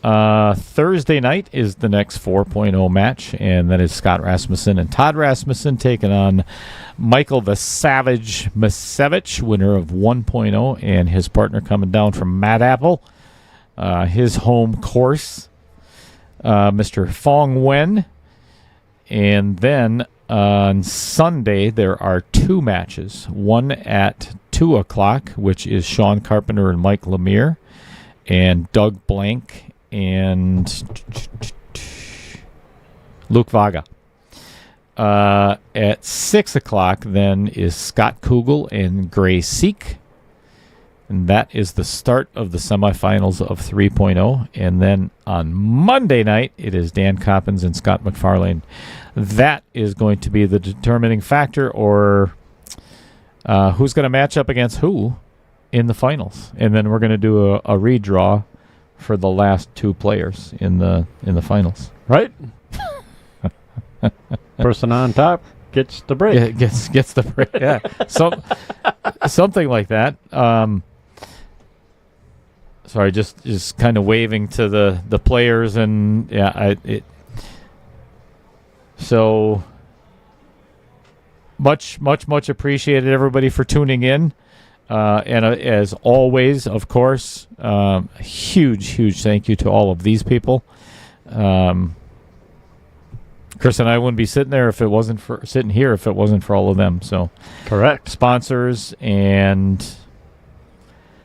Thursday night is the next 4.0 match, and that is Scott Rasmussen and Todd Rasmussen taking on Michael the Savage Masevich, winner of 1.0, and his partner coming down from Mad Apple, his home course, Mr. Fong Wen. And then On Sunday, there are 2 matches. One at 2 o'clock, which is Sean Carpenter and Mike Lemire, and Doug Blank and Luke Vaga. At 6 o'clock, then, is Scott Kugel and Gray Seek. And that is the start of the semifinals of 3.0. And then on Monday night, it is Dan Coppins and Scott McFarlane. That is going to be the determining factor, or who's going to match up against who in the finals. And then we're going to do a redraw for the last 2 players in the finals. Right? Person on top gets the break. Yeah, gets the break. Yeah, something like that. Sorry, just kind of waving to the players, and so much appreciated, everybody, for tuning in. And as always, of course, huge thank you to all of these people. Chris and I wouldn't be sitting here if it wasn't for all of them. So, correct. Sponsors and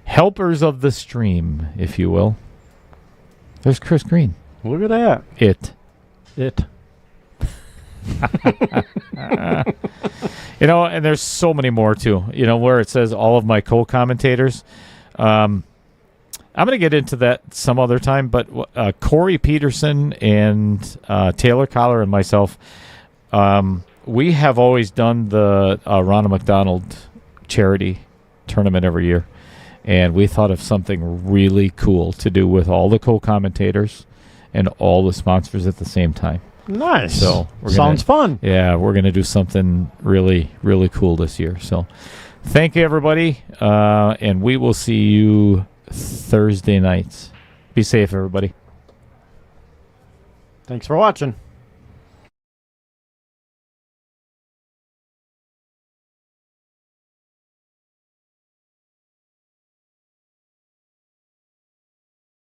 helpers of the stream, if you will. There's Chris Green. Look at that. It. And there's so many more too. Where it says all of my co-commentators. I'm going to get into that some other time, but Corey Peterson and Taylor Collar and myself, we have always done the Ronald McDonald charity tournament every year, and we thought of something really cool to do with all the co-commentators and all the sponsors at the same time. Nice. So sounds fun. Yeah, we're going to do something really, really cool this year. So thank you, everybody, and we will see you Thursday nights. Be safe, everybody. Thanks for watching.